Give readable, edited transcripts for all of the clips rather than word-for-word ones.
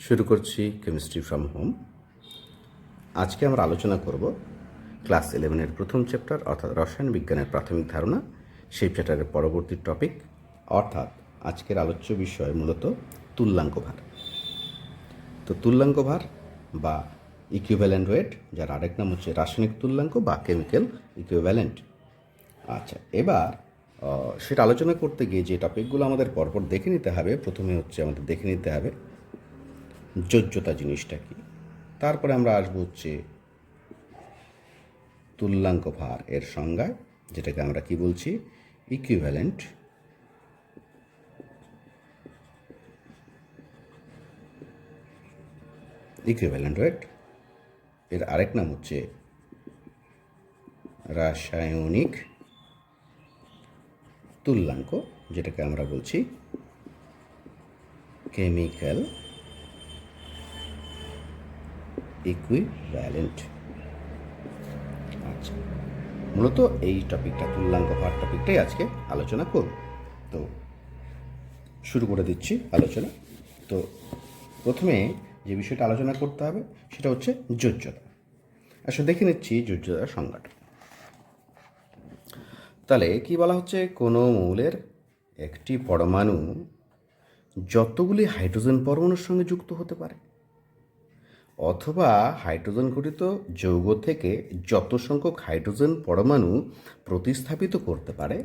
শুরু করছি chemistry from home. আজকে আমরা আলোচনা করব ক্লাস 11-এর প্রথম চ্যাপ্টার অর্থাৎ রসায়ন বিজ্ঞানের প্রাথমিক ধারণা, সেই চ্যাপ্টারের পরবর্তী টপিক অর্থাৎ আজকের আলোচ্য বিষয় মূলত তুল্যাঙ্ক ভার। তো তুল্যাঙ্ক ভার বা ইকুইভ্যালেন্ট ওয়েট, যার আরেক নাম হচ্ছে রাসায়নিক তুল্যাঙ্ক বা কেমিক্যাল ইকুইভ্যালেন্ট। আচ্ছা, এবার সেটা আলোচনা করতে গিয়ে যে টপিকগুলো আমাদের পরপর দেখে নিতে হবে, প্রথমে হচ্ছে আমাদের দেখে নিতে হবে যোজ্যতা জিনিসটা কি, তারপরে আমরা আসবো হচ্ছে তুল্যাঙ্ক ভার এর সংজ্ঞা, যেটাকে আমরা কি বলছি ইকুইভ্যালেন্ট ওয়েট। এর আরেক নাম হচ্ছে রাসায়নিক তুল্যাঙ্ক, যেটাকে আমরা বলছি কেমিক্যাল ইকুইভ্যালেন্ট। আচ্ছা, মূলত এই টপিকটা তুল্যাঙ্ক ভার টপিকটাই আজকে আলোচনা করব। তো শুরু করে দিচ্ছি আলোচনা। তো প্রথমে যে বিষয়টা আলোচনা করতে হবে সেটা হচ্ছে যোজ্যতা। আসলে দেখে নিচ্ছি যোজ্যতার সংজ্ঞাটা। তাহলে কি বলা হচ্ছে, কোনো মৌলের একটি পরমাণু যতগুলি হাইড্রোজেন পরমাণুর সঙ্গে যুক্ত হতে পারে অথবা হাইড্রোজেন গঠিত যৌগ থেকে যত সংখ্যক হাইড্রোজেন পরমাণু প্রতিস্থাপিত করতে পারে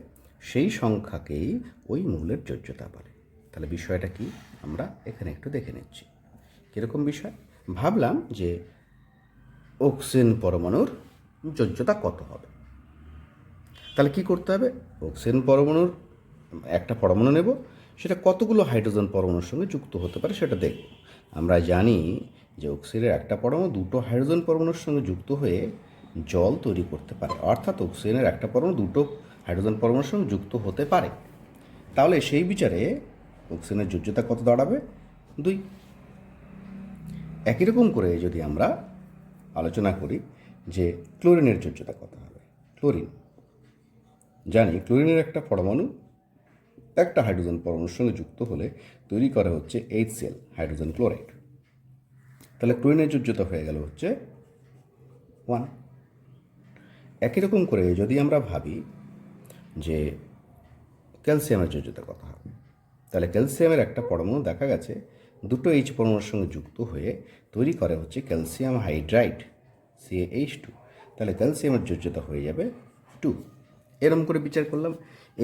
সেই সংখ্যাকেই ওই মৌলের যোজ্যতা বলে। তাহলে বিষয়টা কি আমরা এখানে একটু দেখে নিচ্ছি। কীরকম বিষয়? ভাবলাম যে অক্সিজেন পরমাণুর যোজ্যতা কত হবে। তাহলে কি করতে হবে, অক্সিজেন পরমাণুর একটা পরমাণু নেব, সেটা কতগুলো হাইড্রোজেন পরমাণুর সঙ্গে যুক্ত হতে পারে সেটা দেখব। আমরা জানি যে অক্সিজেনের একটা পরমাণু দুটো হাইড্রোজেন পরমাণুর সঙ্গে যুক্ত হয়ে জল তৈরি করতে পারে, অর্থাৎ অক্সিজেনের একটা পরমাণু দুটো হাইড্রোজেন পরমাণুর সঙ্গে যুক্ত হতে পারে। তাহলে সেই বিচারে অক্সিজেনের যোজ্যতা কত দাঁড়াবে? 2। একই রকম করে যদি আমরা আলোচনা করি যে ক্লোরিনের যোজ্যতা কত হবে। ক্লোরিন জানি ক্লোরিনের একটা পরমাণু একটা হাইড্রোজেন পরমাণুর সঙ্গে যুক্ত হলে তৈরি করা হচ্ছে HCl, হাইড্রোজেন ক্লোরাইড। তাহলে ক্লোরিনের যোজ্যতা হয়ে গেল হচ্ছে 1। একই রকম করে যদি আমরা ভাবি যে ক্যালসিয়ামের যোজ্যতা কত হবে, তাহলে ক্যালসিয়ামের একটা পরমাণু দেখা গেছে দুটো H পরমাণুর সঙ্গে যুক্ত হয়ে তৈরি করা হচ্ছে ক্যালসিয়াম হাইড্রাইড, CaH2। তাহলে ক্যালসিয়ামের যোজ্যতা হয়ে যাবে 2। এরকম করে বিচার করলাম।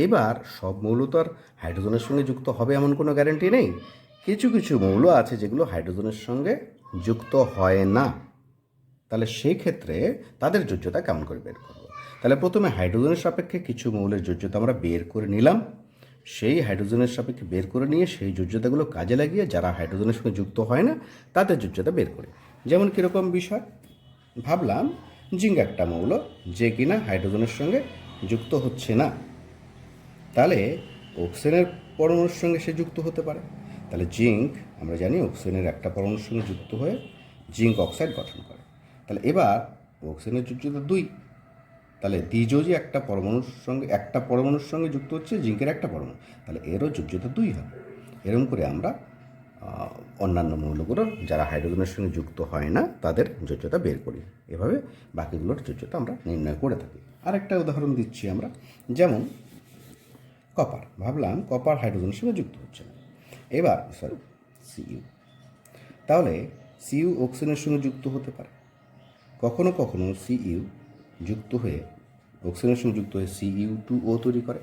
এবার সব মৌল তো আর হাইড্রোজেনের সঙ্গে যুক্ত হবে এমন কোনো গ্যারান্টি নেই। কিছু কিছু মৌল আছে যেগুলো হাইড্রোজেনের সঙ্গে যুক্ত হয় না। তাহলে সেই ক্ষেত্রে তাদের যোজ্যতা কেমন করে বের করব? তাহলে প্রথমে হাইড্রোজেনের সাপেক্ষে কিছু মৌলের যোজ্যতা আমরা বের করে নিলাম। সেই হাইড্রোজেনের সাপেক্ষে বের করে নিয়ে সেই যোজ্যতাগুলো কাজে লাগিয়ে যারা হাইড্রোজেনের সঙ্গে যুক্ত হয় না তাদের যোজ্যতা বের করি। যেমন কীরকম বিষয়, ভাবলাম জিঙ্ক একটা মৌল যে কিনা হাইড্রোজেনের সঙ্গে যুক্ত হচ্ছে না, তাহলে অক্সিজেনের পরমাণুর সঙ্গে সে যুক্ত হতে পারে। তাহলে জিঙ্ক আমরা জানি অক্সিজেনের একটা পরমাণুর সঙ্গে যুক্ত হয়ে জিঙ্ক অক্সাইড গঠন করে। তাহলে এবার অক্সিজেনের যোজ্যতা 2। তাহলে দ্বিযোজী একটা পরমাণুর সঙ্গে যুক্ত হচ্ছে জিঙ্কের একটা পরমাণু, তাহলে এরও যোজ্যতা 2 হবে। এরকম করে আমরা অন্যান্য মৌলগুলোর যারা হাইড্রোজেনের সঙ্গে যুক্ত হয় না তাদের যোজ্যতা বের করি। এভাবে বাকিগুলোর যোজ্যতা আমরা নির্ণয় করে থাকি। আরেকটা উদাহরণ দিচ্ছি আমরা, যেমন কপার। ভাবলাম কপার হাইড্রোজেনের সঙ্গে যুক্ত হচ্ছে না, এবার Cu। তাহলে Cu অক্সিজেনের সঙ্গে যুক্ত হতে পারে, কখনো কখনো Cu যুক্ত হয়ে অক্সিজেনের সঙ্গে যুক্ত হয়ে Cu2O তৈরি করে।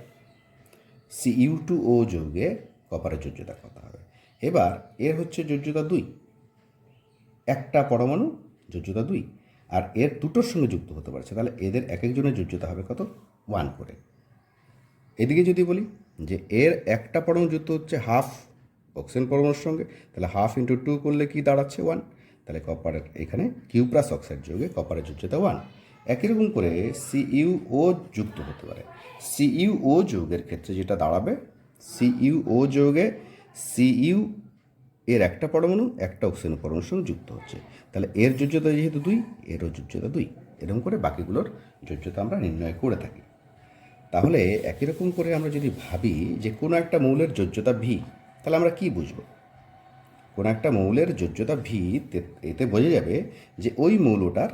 Cu2O যৌগে কপারের যোজ্যতা কত হবে? এবার এর হচ্ছে যোজ্যতা 2, একটা পরমাণু যোজ্যতা 2, আর এর দুটোর সঙ্গে যুক্ত হতে পারছে, তাহলে এদের এক একজনের যোজ্যতা হবে কত? 1 করে। এদিকে যদি বলি যে এর একটা পরমাণু যুক্ত হচ্ছে হাফ অক্সিজেন পরমাণুর সঙ্গে, তাহলে 1/2 করলে কি দাঁড়াচ্ছে? 1। তাহলে কপারের এখানে Q+ অক্সাইড যৌগে কপারের যোজ্যতা 1। একই রকম করে CuO যুক্ত হতে পারে। CuO যৌগের ক্ষেত্রে যেটা দাঁড়াবে, CuO যৌগে Cu এর একটা পরমাণু একটা অক্সিজেন পরমাণুর সঙ্গে যুক্ত হচ্ছে, তাহলে এর যোজ্যতা যেহেতু 2, এরও যোজ্যতা 2। এরকম করে বাকিগুলোর যোজ্যতা আমরা নির্ণয় করে থাকি। তাহলে একই রকম করে আমরা যদি ভাবি যে কোনো একটা মৌলের যোজ্যতা V, তাহলে আমরা কি বুঝব? কোনো একটা মৌলের যোজ্যতা ভি, এতে বোঝা যাবে যে ওই মৌলটার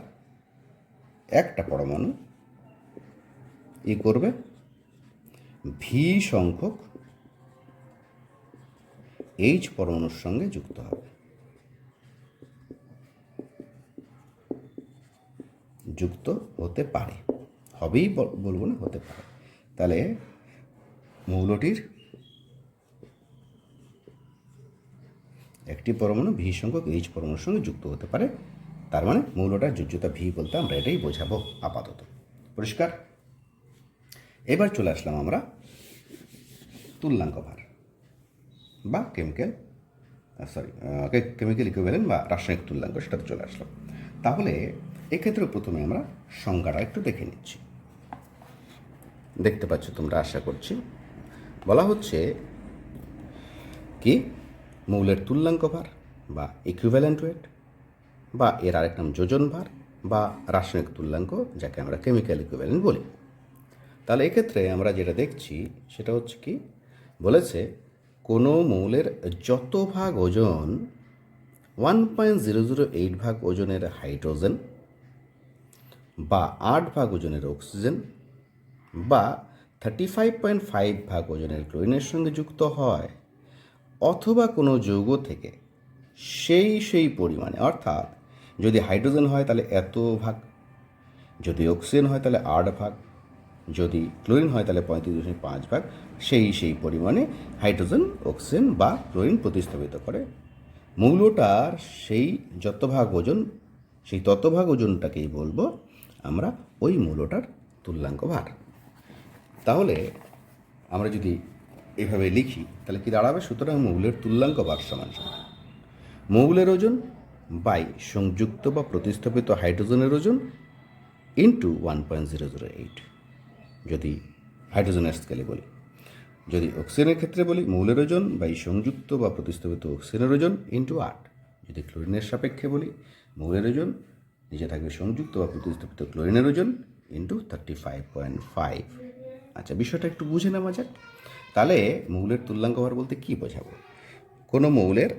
একটা পরমাণু করবে ভি সংখ্যক এইচ পরমাণুর সঙ্গে যুক্ত হবে, যুক্ত হতে পারে, হবেই বলবো না, হতে পারে। তাহলে মৌলটির একটি পরমাণু ভি সংখ্যক এইচ পরমাণুর সঙ্গে যুক্ত হতে পারে, তার মানে মৌলটার যোজ্যতা ভি বলতে আমরা এটাই বোঝাবো আপাতত। পরিষ্কার? এবার চলে আসলাম আমরা তুল্যাঙ্ক ভার বা কেমিক্যাল ইকুইভ্যালেন্ট বা রাসায়নিক তুল্যাঙ্ক, সেটাতে চলে আসলাম। তাহলে এক্ষেত্রে প্রথমে আমরা সংজ্ঞাটা একটু দেখে নিচ্ছি। দেখতে পাচ্ছ তোমরা, আশা করছি। বলা হচ্ছে কি, মৌলের তুল্যাঙ্ক ভার বা ইকুইভ্যালেন্ট ওয়েট, বা এর আরেক নাম যোজন ভার বা রাসায়নিক তুল্যাঙ্ক, যাকে আমরা কেমিক্যাল ইকুইভ্যালেন্ট বলি। তাহলে এক্ষেত্রে আমরা যেটা দেখছি সেটা হচ্ছে কি, বলেছে কোনো মৌলের যত ভাগ ওজন 1.008 ভাগ ওজনের হাইড্রোজেন বা 8 ভাগ ওজনের অক্সিজেন বা 35.5 ভাগ ওজনের ক্লোরিনের সঙ্গে যুক্ত হয়, অথবা কোনো যৌগ থেকে সেই পরিমাণে, অর্থাৎ যদি হাইড্রোজেন হয় তাহলে এত ভাগ, যদি অক্সিজেন হয় তাহলে 8 ভাগ, যদি ক্লোরিন হয় তাহলে 35.5 ভাগ, সেই পরিমাণে হাইড্রোজেন, অক্সিজেন বা ক্লোরিন প্রতিস্থাপিত করে মৌলটার সেই যত ভাগ ওজন, সেই তত ভাগ ওজনটাকেই বলবো আমরা ওই মৌলটার তুল্যাঙ্ক ভার। তাহলে আমরা যদি এভাবে লিখি তাহলে কি দাঁড়াবে? সুতরাং মৌলের তুল্যাঙ্ক ভার সমান মৌলের ওজন বাই সংযুক্ত বা প্রতিস্থাপিত হাইড্রোজেনের ওজন ইন্টু 1.008, যদি হাইড্রোজেনের স্কেলে বলি। যদি অক্সিজেনের ক্ষেত্রে বলি, মৌলের ওজন বাই সংযুক্ত বা প্রতিস্থাপিত অক্সিজেনের ওজন ইন্টু 8। যদি ক্লোরিনের সাপেক্ষে বলি, মৌলের ওজন নিচে থাকবে সংযুক্ত বা প্রতিস্থাপিত ক্লোরিনের ওজন ইন্টু 35.5। আচ্ছা, বিষয়টা একটু বুঝে নেওয়া যাক। তাহলে মৌলের তুল্যাঙ্ক ভার বলতে কী বোঝাবো? কোনো মৌলের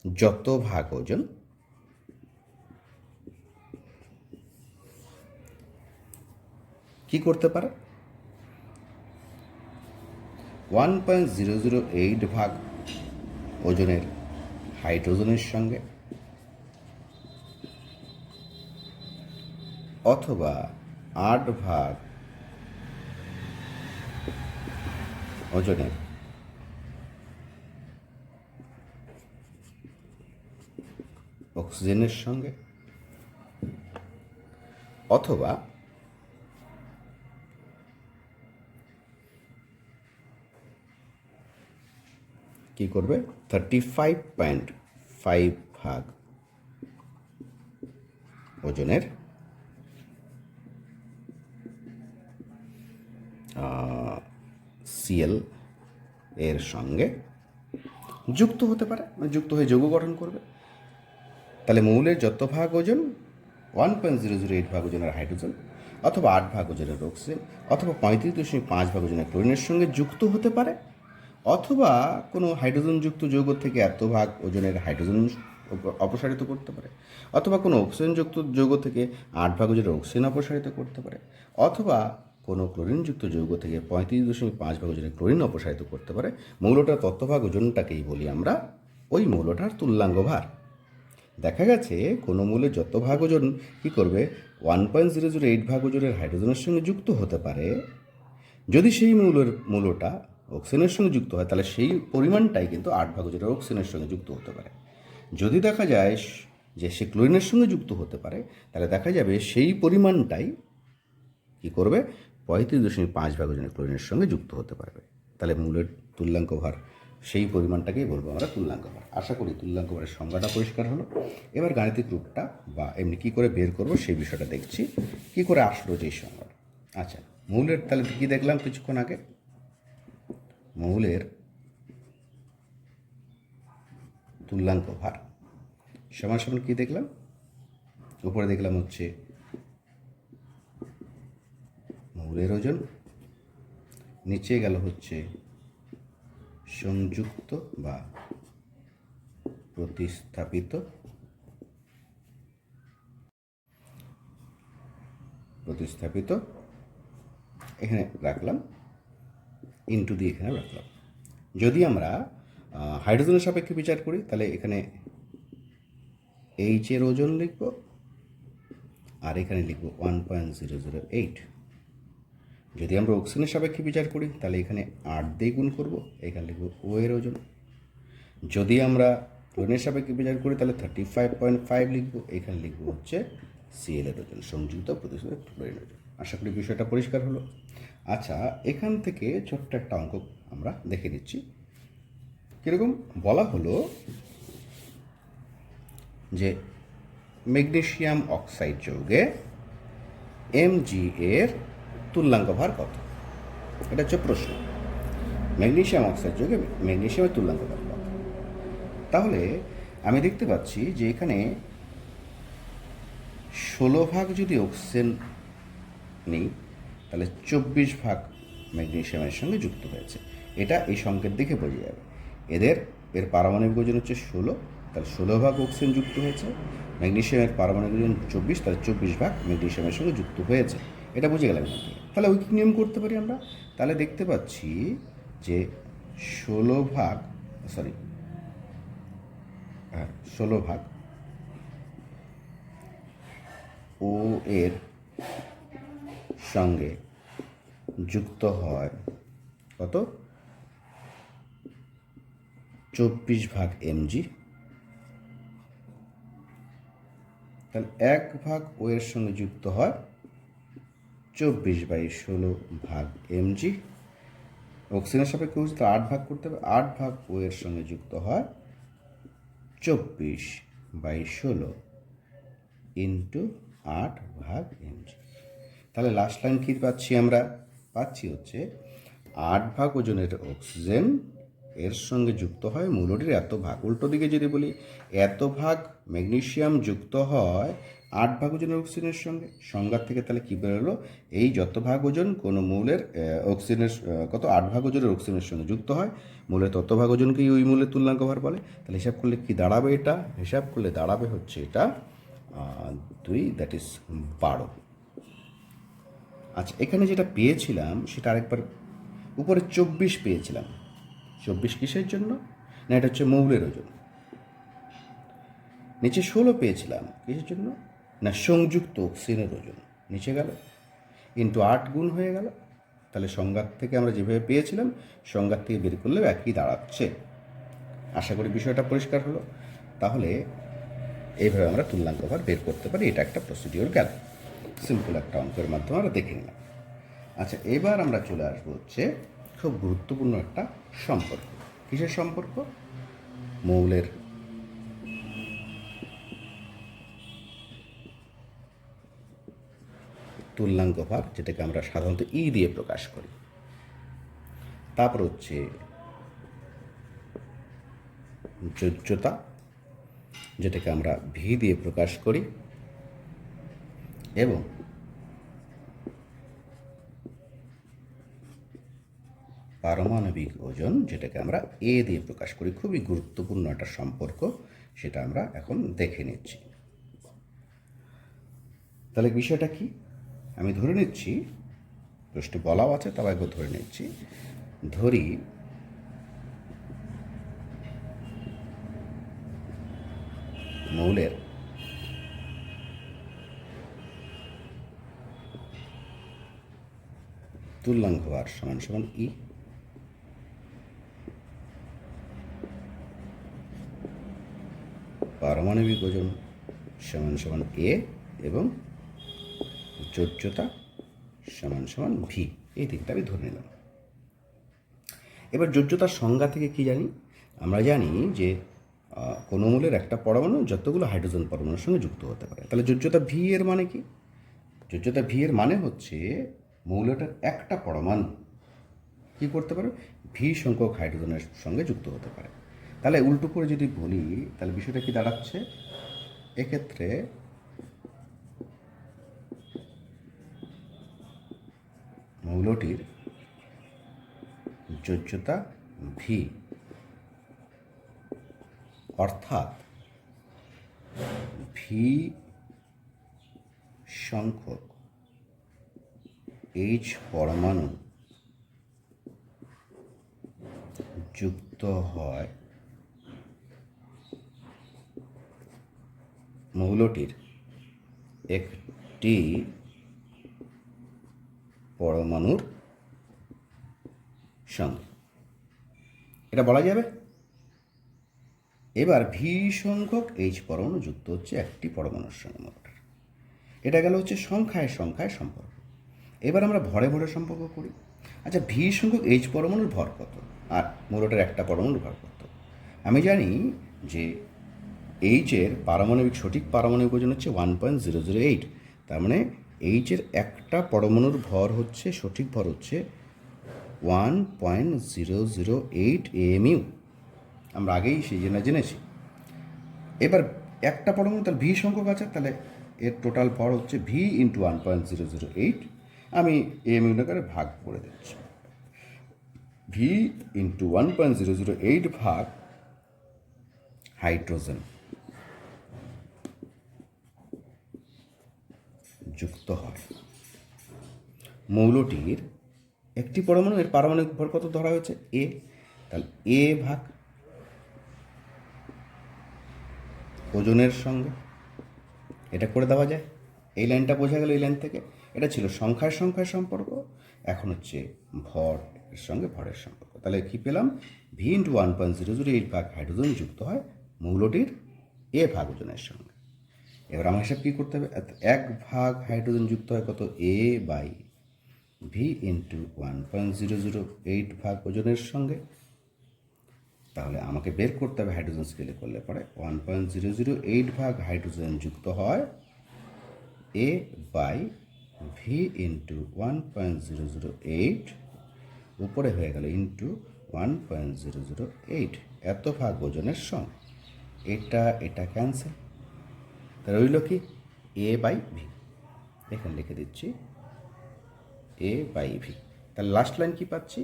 যত ভাগ ওজন কি করতে পারে? 1.008 ভাগ ওজনের হাইড্রোজেনের সঙ্গে অথবা 8 ভাগ ওজনের অক্সিজেনের সঙ্গে অথবা কি করবে? 35.5 ভাগ ওজনের সিএল এর সঙ্গে যুক্ত হতে পারে, মানে যুক্ত হয়ে যৌগ গঠন করবে। তাহলে মৌলের যত ভাগ ওজন 1.008 ভাগ ওজনের হাইড্রোজেন অথবা 8 ভাগ ওজনের অক্সিজেন অথবা 35.5 ভাগ ওজনের ক্লোরিনের সঙ্গে যুক্ত হতে পারে, অথবা কোনো হাইড্রোজেনযুক্ত যৌগ থেকে এত ভাগ ওজনের হাইড্রোজেন অপসারিত করতে পারে, অথবা কোনো অক্সিজেনযুক্ত যৌগ থেকে 8 ভাগ ওজনের অক্সিজেন অপসারিত করতে পারে, অথবা কোনো ক্লোরিনযুক্ত যৌগ থেকে 35.5 ভাগ ওজনের ক্লোরিন অপসারিত করতে পারে। মৌলটার তত্ত্বভাগ ওজনটাকেই বলি আমরা ওই মৌলটার তুল্যাঙ্ক ভার। দেখা গেছে কোনো মৌলের যত ভাগ ওজন কী করবে? 1.008 ভাগ ওজনের হাইড্রোজেনের সঙ্গে যুক্ত হতে পারে। যদি সেই মৌলটা অক্সিজেনের সঙ্গে যুক্ত হয় তাহলে সেই পরিমাণটাই কিন্তু 8 ভাগ ওজনের অক্সিজেনের সঙ্গে যুক্ত হতে পারে। যদি দেখা যায় যে সে ক্লোরিনের সঙ্গে যুক্ত হতে পারে, তাহলে দেখা যাবে সেই পরিমাণটাই কী করবে? 35.5 ভাগ ওজনের ক্লোরিনের সঙ্গে যুক্ত হতে পারবে। তাহলে মৌলের তুল্যাঙ্ক ভার সেই পরিমাণটাকেই বলবো আমরা তুল্যাঙ্ক ভার। আশা করি তুল্যাঙ্ক ভারের সংজ্ঞাটা পরিষ্কার হলো। এবার গাণিতিক রূপটা বা এমনি কী করে বের করবো সেই বিষয়টা দেখছি, কী করে আসলো যেই সংজ্ঞাটা। আচ্ছা, মৌলের তাহলে কী দেখলাম কিছুক্ষণ আগে? মৌলের তুল্যাঙ্ক ভার সমান সমান কী দেখলাম? উপরে দেখলাম হচ্ছে মৌলের ওজন, নিচে গেল হচ্ছে সংযুক্ত বা প্রতিস্থাপিত এখানে রাখলাম, ইনটু দিয়ে এখানে রাখলাম। যদি আমরা হাইড্রোজেনের সাপেক্ষে বিচার করি তাহলে এখানে এইচের ওজন লিখব, আর এখানে লিখব 1.008। যদি আমরা অক্সিজেনের সাপেক্ষে বিচার করি তাহলে এখানে 8 দিয়ে গুণ করব, এখানে লিখব ও এর ওজন। যদি আমরা ক্লোরিনের সাপেক্ষে বিচার করি তাহলে 35.5 লিখব, এখানে লিখব হচ্ছে সিএল এর ওজন, সংযুক্ত প্রতিস্থাপিত ক্লোরিন ওজন। আশা করি বিষয়টা পরিষ্কার হলো। আচ্ছা, এখান থেকে ছোট্ট একটা অঙ্ক আমরা দেখে নিচ্ছি। কীরকম বলা হলো যে ম্যাগনেসিয়াম অক্সাইড যৌগে এমজি এর তুল্যাঙ্ক ভার কত? এটা হচ্ছে প্রশ্ন। ম্যাগনেসিয়াম অক্সাইড যৌগে ম্যাগনেসিয়ামের তুল্যাঙ্ক ভার কত? তাহলে আমি দেখতে পাচ্ছি যে এখানে 16 ভাগ যদি অক্সিজেন নিই তাহলে 24 ভাগ ম্যাগনেসিয়ামের সঙ্গে যুক্ত হয়েছে। এটা এই সংকেত দেখে বোঝা যাবে। এর পারমাণবিক ওজন হচ্ছে 16, তাহলে 16 ভাগ অক্সিজেন যুক্ত হয়েছে। ম্যাগনেসিয়ামের পারমাণবিক ওজন 24, তাহলে 24 ভাগ ম্যাগনেসিয়ামের সঙ্গে যুক্ত হয়েছে। এটা বুঝে গেলাম নাকি? তাহলে ঐকিক নিয়ম করতে পারি আমরা। তাহলে দেখতে পাচ্ছি যে 16 ভাগ ও এর সঙ্গে যুক্ত হয় কত? 24 ভাগ এমজি। তাহলে 1 ভাগ ও এর সঙ্গে যুক্ত হয় 24/16 ভাগ এমজি। অক্সিজেনের সাপেক্ষে তো 8 ভাগ করতে হবে, 8 ভাগ ও এর সঙ্গে যুক্ত হয় 24/16 ইন্টু 8 ভাগ এমজি। তাহলে লাস্ট লাইন কী পাচ্ছি আমরা? পাচ্ছি হচ্ছে 8 ভাগ ওজনের অক্সিজেন এর সঙ্গে যুক্ত হয় মৌলটির এত ভাগ। উল্টো দিকে যদি বলি এত ভাগ ম্যাগনেসিয়াম যুক্ত হয় 8 ভাগ ওজনের অক্সিজেনের সঙ্গে, সংজ্ঞা থেকে তাহলে কী বেরোলো? এই যত ভাগ ওজন কোনো মৌলের অক্সিজেনের 8 ভাগ ওজনের অক্সিজেনের সঙ্গে যুক্ত হয়, মৌলের তত ভাগ ওজনকেই ওই মৌলের তুল্যাঙ্ক ভার বলে। তাহলে হিসাব করলে কি দাঁড়াবে? এটা হিসাব করলে দাঁড়াবে হচ্ছে এটা 2, দ্যাট ইজ 12। আচ্ছা, এখানে যেটা পেয়েছিলাম সেটা আরেকবার, উপরে 24 পেয়েছিলাম। 24 কিসের জন্য? না, এটা হচ্ছে মৌলের ওজন। নিচে 16 পেয়েছিলাম কিসের জন্য? না, সংযুক্ত অক্সিজেনের ওজন। নিচে গেল ইন্টু 8 গুণ হয়ে গেল। তাহলে সংজ্ঞার থেকে আমরা যেভাবে পেয়েছিলাম সংজ্ঞার থেকে বের করলেও একই দাঁড়াচ্ছে। আশা করি বিষয়টা পরিষ্কার হলো। তাহলে এইভাবে আমরা তুল্যাঙ্ক ভার বের করতে পারি। এটা একটা প্রসিডিওর গেল, সিম্পল একটা অঙ্কের মাধ্যমে আমরা দেখে নিলাম। আচ্ছা, এবার আমরা চলে আসবো হচ্ছে খুব গুরুত্বপূর্ণ একটা সম্পর্ক। কিসের সম্পর্ক? মৌলের তুল্যাঙ্ক ভার, যেটাকে আমরা সাধারণত ই দিয়ে প্রকাশ করি। তারপর হচ্ছে যোজ্যতা, যেটাকে আমরা ভি দিয়ে প্রকাশ করি, এবং পারমাণবিক ওজন, যেটাকে আমরা এ দিয়ে প্রকাশ করি। খুবই গুরুত্বপূর্ণ একটা সম্পর্ক, সেটা আমরা এখন দেখে নিচ্ছি। তাহলে বিষয়টা কি? আমি ধরে নিচ্ছি, প্রশ্নে বলাও আছে, তবে একবার ধরে নিচ্ছি। ধরি মৌলের তুল্যাঙ্ক ভার সমান সমান ই, পারমাণবিক ওজন সমান সমান এ, এবং যোজ্যতা সমান সমান ভি। এই তিনটা আমি ধরে নিলাম। এবার যোজ্যতার সংজ্ঞা থেকে কি জানি? আমরা জানি যে কোনো মৌলের একটা পরমাণু যতগুলো হাইড্রোজেন পরমাণুর সঙ্গে যুক্ত হতে পারে। তাহলে যোজ্যতা ভি এর মানে কি? যোজ্যতা ভি এর মানে হচ্ছে মৌলটার একটা পরমাণু কী করতে পারে? ভি সংখ্যক হাইড্রোজেনের সঙ্গে যুক্ত হতে পারে। তাহলে উল্টো করে যদি বলি তাহলে বিষয়টা কি দাঁড়াচ্ছে? এক্ষেত্রে মৌলটির যোজ্যতা ভি, অর্থাৎ ভি সংখ্যক এইচ পরমাণু যুক্ত হয় মৌলটির একটি পরমাণুর সঙ্গে। এটা বলা যাবে। এবার ভি সংখ্যক এইচ পরমাণু যুক্ত হচ্ছে একটি পরমাণুর সঙ্গে মৌলটার। এটা গেল হচ্ছে সংখ্যায় সংখ্যায় সম্পর্ক। এবার আমরা ভরে ভরে সম্পর্ক করি। আচ্ছা, ভি সংখ্যক এইচ পরমাণুর ভর কত আর মৌলটার একটা পরমাণুর ভর কত? আমি জানি যে এইচের পারমাণবিক সঠিক পারমাণবিক ওজন হচ্ছে 1.008। তার মানে এইচের একটা পরমাণুর ভর হচ্ছে, সঠিক ভর হচ্ছে 1.008 AMU। আমরা আগেই সেই জেনেছি। এবার একটা পরমাণু তাহলে ভি সংখ্যক আছে, তাহলে এর টোটাল ভর হচ্ছে ভি ইন্টু 1.008। আমি AMU করে ভাগ করে দিচ্ছি। ভি ইন্টু 1.008 ভাগ হাইড্রোজেন যুক্ত হয় মৌলটির একটি পরমাণু। এর পারমাণবিক ভর কত ধরা হয়েছে? এ। তাহলে এ ভাগ ওজনের সঙ্গে। এটা করে দেওয়া যায়। এই লাইনটা বোঝা গেল এই লাইন থেকে। এটা ছিল সংখ্যায় সংখ্যায় সম্পর্ক, এখন হচ্ছে ভর এর সঙ্গে ভরের সম্পর্ক। তাহলে কী পেলাম? ভি ইন্টু 1.008 ভাগ হাইড্রোজেন যুক্ত হয় মৌলটির এ ভাগ ওজনের সঙ্গে। এবার আমার হিসাব কী করতে হবে? এক ভাগ হাইড্রোজেন যুক্ত হয় কত? এ বাই ভি ইন্টু 1.008 ভাগ ওজনের সঙ্গে। তাহলে আমাকে বের করতে হবে হাইড্রোজেন স্কেলে করলে পরে 1.008 ভাগ হাইড্রোজেন যুক্ত হয় এ বাই ভি ইন্টু 1.008 উপরে হয়ে গেল ইন্টু 1.008 এত ভাগ ওজনের সঙ্গে। এটা ক্যান্সেল। তা রইল কি? এ বাই ভি। এখানে লিখে দিচ্ছি এ বাই ভি। তাহলে লাস্ট লাইন কি পাচ্ছি?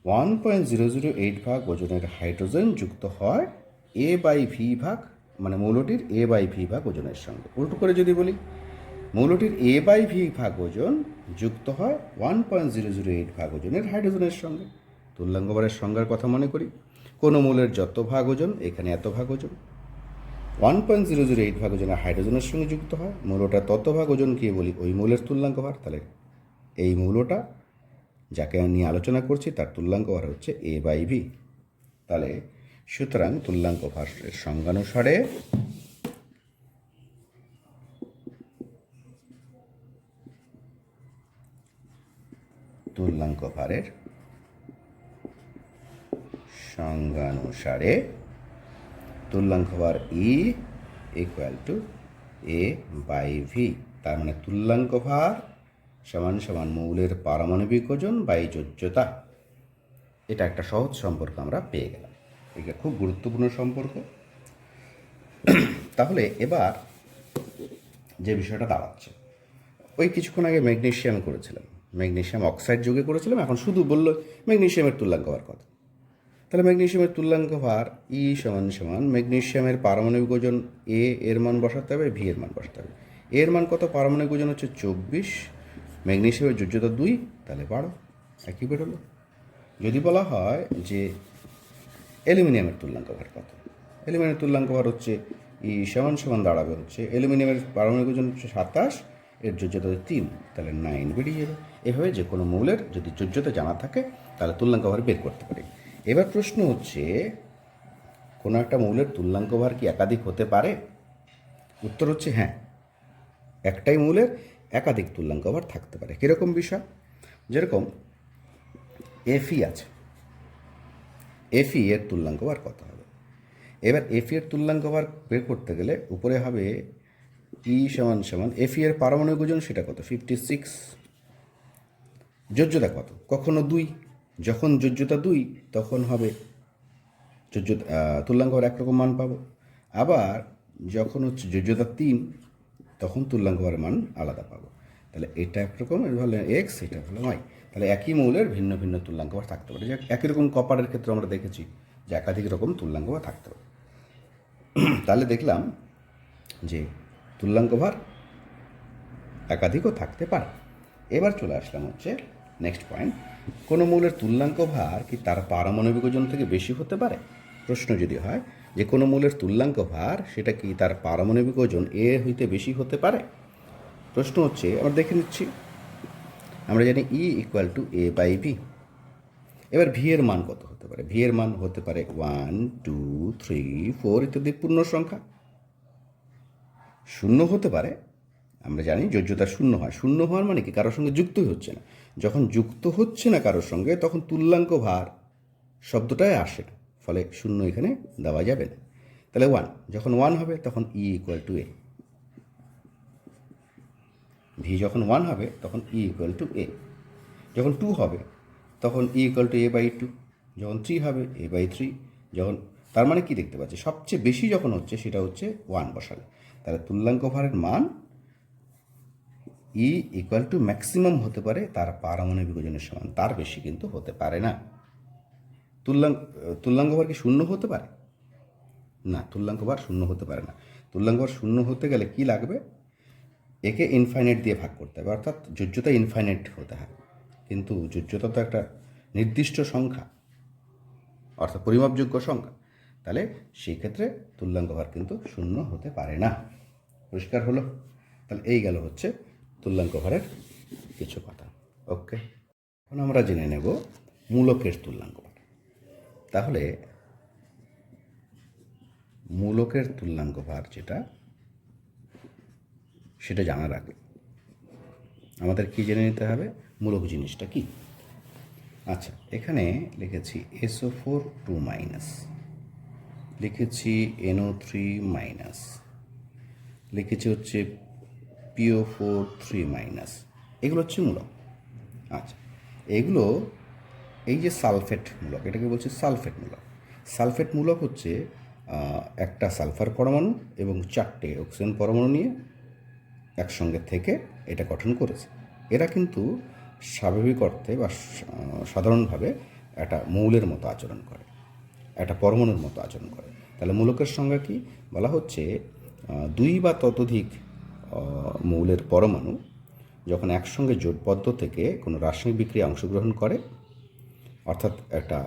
1.008 ভাগ ওজনের হাইড্রোজেন যুক্ত হয় এ বাই ভি ভাগ, মানে মৌলটির এ বাই ভি ভাগ ওজনের সঙ্গে। উল্টো করে যদি বলি, মৌলটির এ বাই ভি ভাগ ওজন যুক্ত হয় 1.008 ভাগ ওজনের হাইড্রোজেনের সঙ্গে। তুল্যাঙ্ক ভরের সংজ্ঞার কথা মনে করি। কোনো মৌলের যত ভাগ ওজন, এখানে এত ভাগ ওজন। 1.008 ভাগ ওজনের হাইড্রোজেনের সঙ্গে যুক্ত হয় মৌলটা তত ভাগ ওজনকে বলি ওই মৌলের তুল্যাঙ্ক ভর। তাহলে এই মৌলটা যাকে নিয়ে আলোচনা করছি তার তুল্যাঙ্ক ভর হচ্ছে এ বাই ভি। তাহলে সুতরাং তুল্যাঙ্ক ভারের সংজ্ঞানুসারে তুল্যাঙ্ক ভারের সংজ্ঞানুসারে তুল্যাঙ্ক ভার E equal to A by V. তার মানে তুল্যাঙ্ক ভার সমান সমান মৌলের পারমাণবিক ওজন বাই যোজ্যতা। এটা একটা সহজ সম্পর্ক আমরা পেয়ে গেলাম। এটা খুব গুরুত্বপূর্ণ সম্পর্ক। তাহলে এবার যে বিষয়টা দাঁড়াচ্ছে, ওই কিছুক্ষণ আগে ম্যাগনেসিয়াম করেছিলাম, ম্যাগনেসিয়াম অক্সাইড যোগে করেছিলাম। এখন শুধু বললো ম্যাগনেসিয়ামের তুল্যাঙ্ক ভার কত। তাহলে ম্যাগনেসিয়ামের তুল্যাঙ্ক ভার ই সমান সমান ম্যাগনেসিয়ামের পারমাণবিক ওজন এ এর মান বসাতে হবে, ভি এর মান বসাতে হবে। এর মান কত? পারমাণবিক ওজন হচ্ছে 24, ম্যাগনেসিয়ামের যোজ্যতা 2, তাহলে 12। একই বেরোলো। যদি বলা হয় যে অ্যালুমিনিয়ামের তুল্যাঙ্ক ভার কত, অ্যালুমিনিয়ামের তুল্যাঙ্ক ভার হচ্ছে ই সমান সমান দাঁড়াবে হচ্ছে অ্যালুমিনিয়ামের পারমাণবিক ওজন হচ্ছে 27, এর যোজ্যতা 3, তাহলে 9 বেরিয়ে যাবে। এভাবে যে কোনো মৌলের যদি যোজ্যতা জানা থাকে তাহলে তুল্যাঙ্ক ভার বের করতে পারি। এবার প্রশ্ন হচ্ছে, কোনো একটা মৌলের তুল্যাঙ্ক ভার কি একাধিক হতে পারে? উত্তর হচ্ছে হ্যাঁ, একটাই মৌলের একাধিক তুল্যাঙ্ক ভার থাকতে পারে। কীরকম বিষয়? যেরকম এফি আছে, এফি এর তুল্যাঙ্ক ভার কত হবে? এবার এফি এর তুল্যাঙ্ক ভার বের করতে গেলে উপরে হবে ই সমান সমান এফি এর পারমাণবিক ওজন সেটা কত? 56। যোজ্যতা কত? কখনো 2, যখন যোজ্যতা 2 তখন হবে যোজ্যতা তুল্যাঙ্ক ভার একরকম মান পাবো। আবার যখন হচ্ছে যোজ্যতা 3 তখন তুল্যাঙ্ক ভারের মান আলাদা পাবো। তাহলে এটা একরকম, এটা হলো এক্স, এটা হলো ওয়াই। তাহলে একই মৌলের ভিন্ন ভিন্ন তুল্যাঙ্ক ভার থাকতে পারে। যে একই রকম কপারের ক্ষেত্রে আমরা দেখেছি যে একাধিক রকম তুল্যাঙ্ক ভার থাকতে পারে। তাহলে দেখলাম যে তুল্যাঙ্ক ভার একাধিকও থাকতে পারে। এবার চলে আসলাম হচ্ছে নেক্সট পয়েন্ট, কোনো মৌলের তুল্যাঙ্ক ভার কি তার পারমাণবিক ওজন থেকে বেশি হতে পারে? প্রশ্ন যদি হয় যে কোনো মৌলের তুল্যাঙ্ক ভার সেটা কি তার পারমাণবিক ওজন এ হইতে বেশি হতে পারে? প্রশ্ন হচ্ছে, আমরা দেখে নিচ্ছি, আমরা জানি E equal to A by V. এবার ভি এর মান কত হতে পারে? ভি এর মান হতে পারে 1, 2, 3, 4 ইত্যাদি পূর্ণ সংখ্যা। শূন্য হতে পারে, আমরা জানি যোজ্যতা শূন্য হয়। শূন্য হওয়ার মানে কি? কারোর সঙ্গে যুক্তই হচ্ছে না। যখন যুক্ত হচ্ছে না কারোর সঙ্গে তখন তুল্যাঙ্ক ভার শব্দটাই আসে না, ফলে শূন্য এখানে দেওয়া যাবে না। তাহলে 1, যখন 1 হবে তখন E equal to A. V যখন 1 হবে তখন ই ইকুয়াল টু এ। যখন 2 হবে তখন E equal to A by 2। যখন 3 হবে এ বাই 3। যখন, তার মানে কি দেখতে পাচ্ছি, সবচেয়ে বেশি যখন হচ্ছে সেটা হচ্ছে 1 বসালে। তাহলে তুল্যাঙ্ক ভারের মান ই ইকুয়াল টু ম্যাক্সিমাম হতে পারে তার পারমাণবিক ওজনের সমান, তার বেশি কিন্তু হতে পারে না। তুল্যাঙ্ক ভার কি শূন্য হতে পারে? না, তুল্যাঙ্ক ভার শূন্য হতে পারে না। তুল্যাঙ্ক ভার শূন্য হতে গেলে কি লাগবে? একে ইনফাইনাইট দিয়ে ভাগ করতে হবে, অর্থাৎ যোজ্যতা ইনফাইনাইট হতে হয়। কিন্তু যোজ্যতা তো একটা নির্দিষ্ট সংখ্যা, অর্থাৎ পরিমাপযোগ্য সংখ্যা। তাহলে সেই ক্ষেত্রে তুল্যাঙ্ক ভার কিন্তু শূন্য হতে পারে না। পরিষ্কার হলো? তাহলে এই গেল হচ্ছে তুল্যাঙ্ক ভারের কিছু কথা। ওকে, এখন আমরা জেনে নেব মূলকের তুল্যাঙ্ক ভার। তাহলে মূলকের তুল্যাঙ্ক ভার যেটা, সেটা জানার আগে আমাদের কি জেনে নিতে হবে? মূলক জিনিসটা কি। আচ্ছা, এখানে লিখেছি SO4 2-, লিখেছি NO3-, লিখেছি হচ্ছে PO4 3-। এগুলো হচ্ছে মূলক। আচ্ছা, এগুলো, এই যে সালফেট মূলক, এটাকে বলছে সালফেট মূলক। সালফেট মূলক হচ্ছে একটা সালফার পরমাণু এবং 4টে অক্সিজেন পরমাণু নিয়ে একসঙ্গে থেকে এটা গঠন করেছে। এরা কিন্তু স্বাভাবিক অর্থে বা সাধারণভাবে একটা মৌলের মতো আচরণ করে, একটা পরমাণুর মতো আচরণ করে। তাহলে মূলকের সংজ্ঞা কি? বলা হচ্ছে 2 বা ততোধিক মৌলের পরমাণু যখন একসঙ্গে জোটবদ্ধ থেকে কোনো রাসায়নিক বিক্রিয়া অংশগ্রহণ করে, অর্থাৎ একটা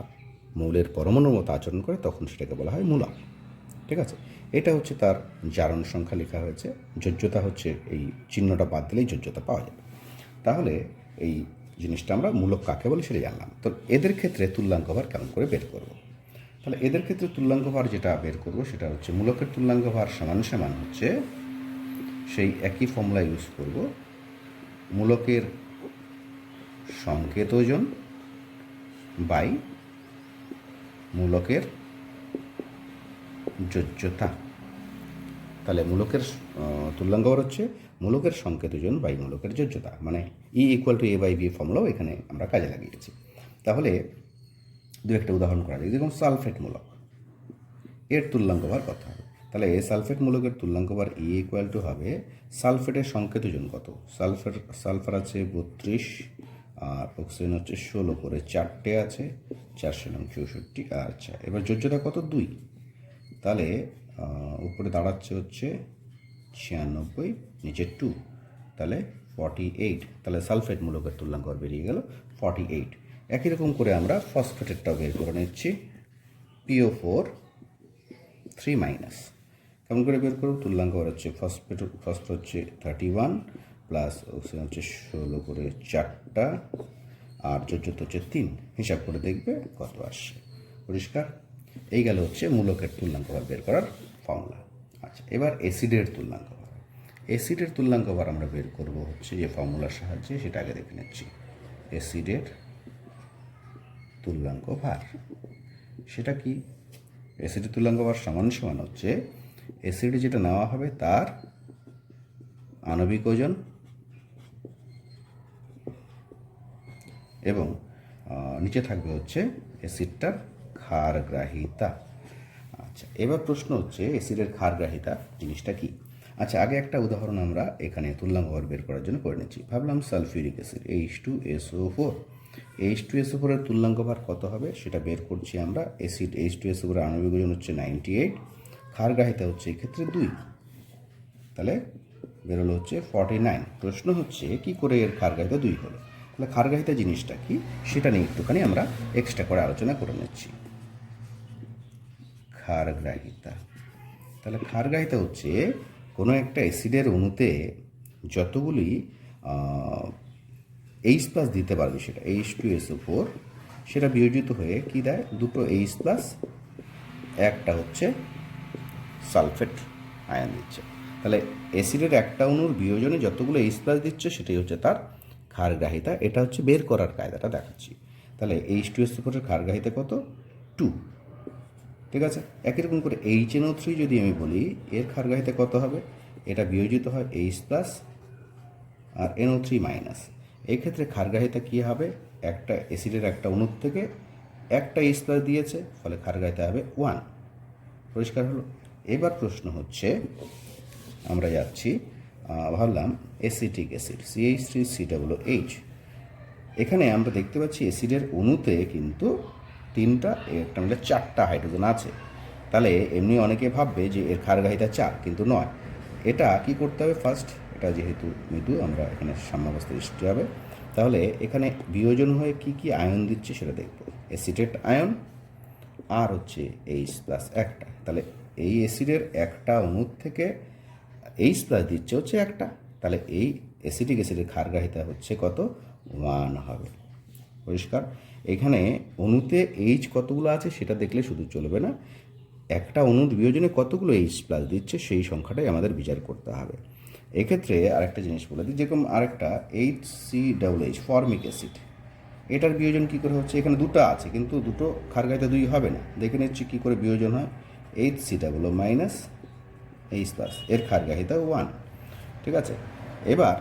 মৌলের পরমাণুর মতো আচরণ করে, তখন সেটাকে বলা হয় মূলক। ঠিক আছে, এটা হচ্ছে তার জারণ সংখ্যা লেখা হয়েছে। যোজ্যতা হচ্ছে এই চিহ্নটা বাদ দিলেই যোজ্যতা পাওয়া যাবে। তাহলে এই জিনিসটা আমরা মূলক কাকে বলি সেটা জানলাম। তো এদের ক্ষেত্রে তুল্যাঙ্ক ভার কেমন করে বের করব? তাহলে এদের ক্ষেত্রে তুল্যাঙ্ক ভার যেটা বের করব সেটা হচ্ছে মূলকের তুল্যাঙ্ক ভার সমান সমান হচ্ছে, সেই একই ফর্মুলা ইউজ করব, মূলকের সংকেত ওজন বাই মূলকের যোজ্যতা। তাহলে মূলকের তুল্যাঙ্ক ভার হচ্ছে মূলকের সংকেত ওজন বাই মূলকের যোজ্যতা, মানে E equal to A by B ফর্মুলাও এখানে আমরা কাজে লাগিয়েছি। তাহলে দু একটা উদাহরণ করা যায়। যেরকম সালফেট মূলক, এর তুল্যাঙ্ক ভার কত হবে? তাহলে সালফেট মূলকের তুল্যাঙ্ক ভার ই ইকুয়াল টু হবে, সালফেটের সংকেত ওজন কত? সালফার আছে 32 আর অক্সিজেন হচ্ছে 16 করে 4টে আছে, 464। আচ্ছা, এবার যোজ্যতা কত? 2। তাহলে উপরে দাঁড়াচ্ছে হচ্ছে 96, নিচে 2, তাহলে 48। তাহলে সালফেট মূলকের তুল্যাঙ্ক ভার বেরিয়ে গেল 48। একই রকম করে আমরা ফসফেটেরটাও বের করে নিচ্ছি, PO4 3-। কেমন করে বের করব? তুল্যাঙ্ক ভার হচ্ছে ফসফেট হচ্ছে 31 প্লাস অক্সিজেন হচ্ছে 16 করে 4টা আর যোজ্যতা হচ্ছে 3। হিসাব করে দেখবে কত আসছে। পরিষ্কার? এই গেল হচ্ছে মূলকের তুল্যাঙ্ক ভার বের করার ফর্মুলা। আচ্ছা, এবার অ্যাসিডের তুল্যাঙ্ক ভার। অ্যাসিডের তুল্যাঙ্ক ভার আমরা বের করব হচ্ছে যে ফর্মুলার সাহায্যে, সেটা আগে দেখে নিচ্ছি। অ্যাসিডের তুল্যাঙ্ক ভার সেটা কি? অ্যাসিডের তুল্যাঙ্ক ভার সমান সমান হচ্ছে অ্যাসিড যেটা নেওয়া হবে তার আণবিক ওজন এবং নিচে থাকবে হচ্ছে অ্যাসিডটার ক্ষারগ্রাহিতা। আচ্ছা, এবার প্রশ্ন হচ্ছে অ্যাসিডের ক্ষারগ্রাহিতা জিনিসটা কি? আচ্ছা, আগে একটা উদাহরণ আমরা এখানে তুল্যাঙ্ক ভর বের করার জন্য করে নিচ্ছি। ভাবলাম সালফিউরিক অ্যাসিড H2SO4, H2SO4 এর তুল্যাঙ্ক ভার কত হবে সেটা বের করছি আমরা। অ্যাসিড H2SO4 এর আণবিক ওজন হচ্ছে 98, ক্ষারগ্রাহিতা হচ্ছে এক্ষেত্রে 2, তাহলে বেরোলো হচ্ছে 49। প্রশ্ন হচ্ছে কি করে এর ক্ষারগ্রাহিতা 2 হলো। তাহলে ক্ষারগ্রাহিতা জিনিসটা কি সেটা নিয়ে একটুখানি আমরা এক্সট্রা করে আলোচনা করে নিচ্ছি। ক্ষারগ্রাহিতা, তাহলে ক্ষারগ্রাহিতা হচ্ছে কোনো একটা অ্যাসিডের অণুতে যতগুলি H+ দিতে পারবে সেটা H2SO4, সেটা বিয়োজিত হয়ে কি দেয়, দুটো H+, একটা হচ্ছে সালফেট আয়ন দিচ্ছে। তাহলে অ্যাসিডের একটা অণুর বিয়োজনে যতগুলো H+ দিচ্ছে সেটাই হচ্ছে তার ক্ষারগ্রাহিতা। এটা হচ্ছে বের করার কায়দাটা দেখাচ্ছি। তাহলে H2SO4 এর ক্ষারগ্রাহিতা কত, 2, ঠিক আছে। একই রকম করে HNO3 যদি আমি বলি এর ক্ষারগ্রাহিতা কত হবে, এটা বিয়োজিত হয় H+ আর NO3-। এই ক্ষেত্রে ক্ষারগ্রাহিতা কী হবে, একটা অ্যাসিডের একটা অণুর থেকে একটা H+ দিয়েছে, ফলে ক্ষারগ্রাহিতা হবে 1। পরিষ্কার হলো। এবার প্রশ্ন হচ্ছে, আমরা যাচ্ছি, ভাবলাম অ্যাসিটিক অ্যাসিড CH3COOH। এখানে আমরা দেখতে পাচ্ছি অ্যাসিডের অণুতে কিন্তু তিনটা, একটা মিলে 4টা হাইড্রোজেন আছে। তাহলে এমনি অনেকে ভাববে যে এর ক্ষারগ্রাহিতা 4, কিন্তু নয়। এটা কি করতে হবে, ফার্স্ট এটা যেহেতু মৃদু আমরা এখানে সাম্যাবস্থা সৃষ্টি হবে, তাহলে এখানে বিয়োজন হয়ে কি কি আয়ন দিচ্ছে সেটা দেখব। অ্যাসিটেট আয়ন আর হচ্ছে H+ একটা। তাহলে এই অ্যাসিডের একটা অণুর থেকে H+ দিচ্ছে হচ্ছে একটা, তাহলে এই অ্যাসিটিক অ্যাসিডের ক্ষারগ্রাহিতা হচ্ছে কত, 1 হবে। পরিষ্কার। এখানে অণুতে H কতগুলো আছে সেটা দেখলে শুধু চলবে না, একটা অণুর বিয়োজনে কতগুলো H+ দিচ্ছে সেই সংখ্যাটাই আমাদের বিচার করতে হবে। এক্ষেত্রে আরেকটা জিনিস বলে দিই, যেরকম আরেকটা HCOOH ফর্মিক অ্যাসিড, এটার বিয়োজন কী করে হচ্ছে, এখানে দুটো আছে কিন্তু দুটো ক্ষারগ্রাহিতা 2 হবে না। দেখে নিচ্ছি কী করে বিয়োজন হয়। HCOO- এর ক্ষারগ্রাহিতা 1, ঠিক আছে। এবার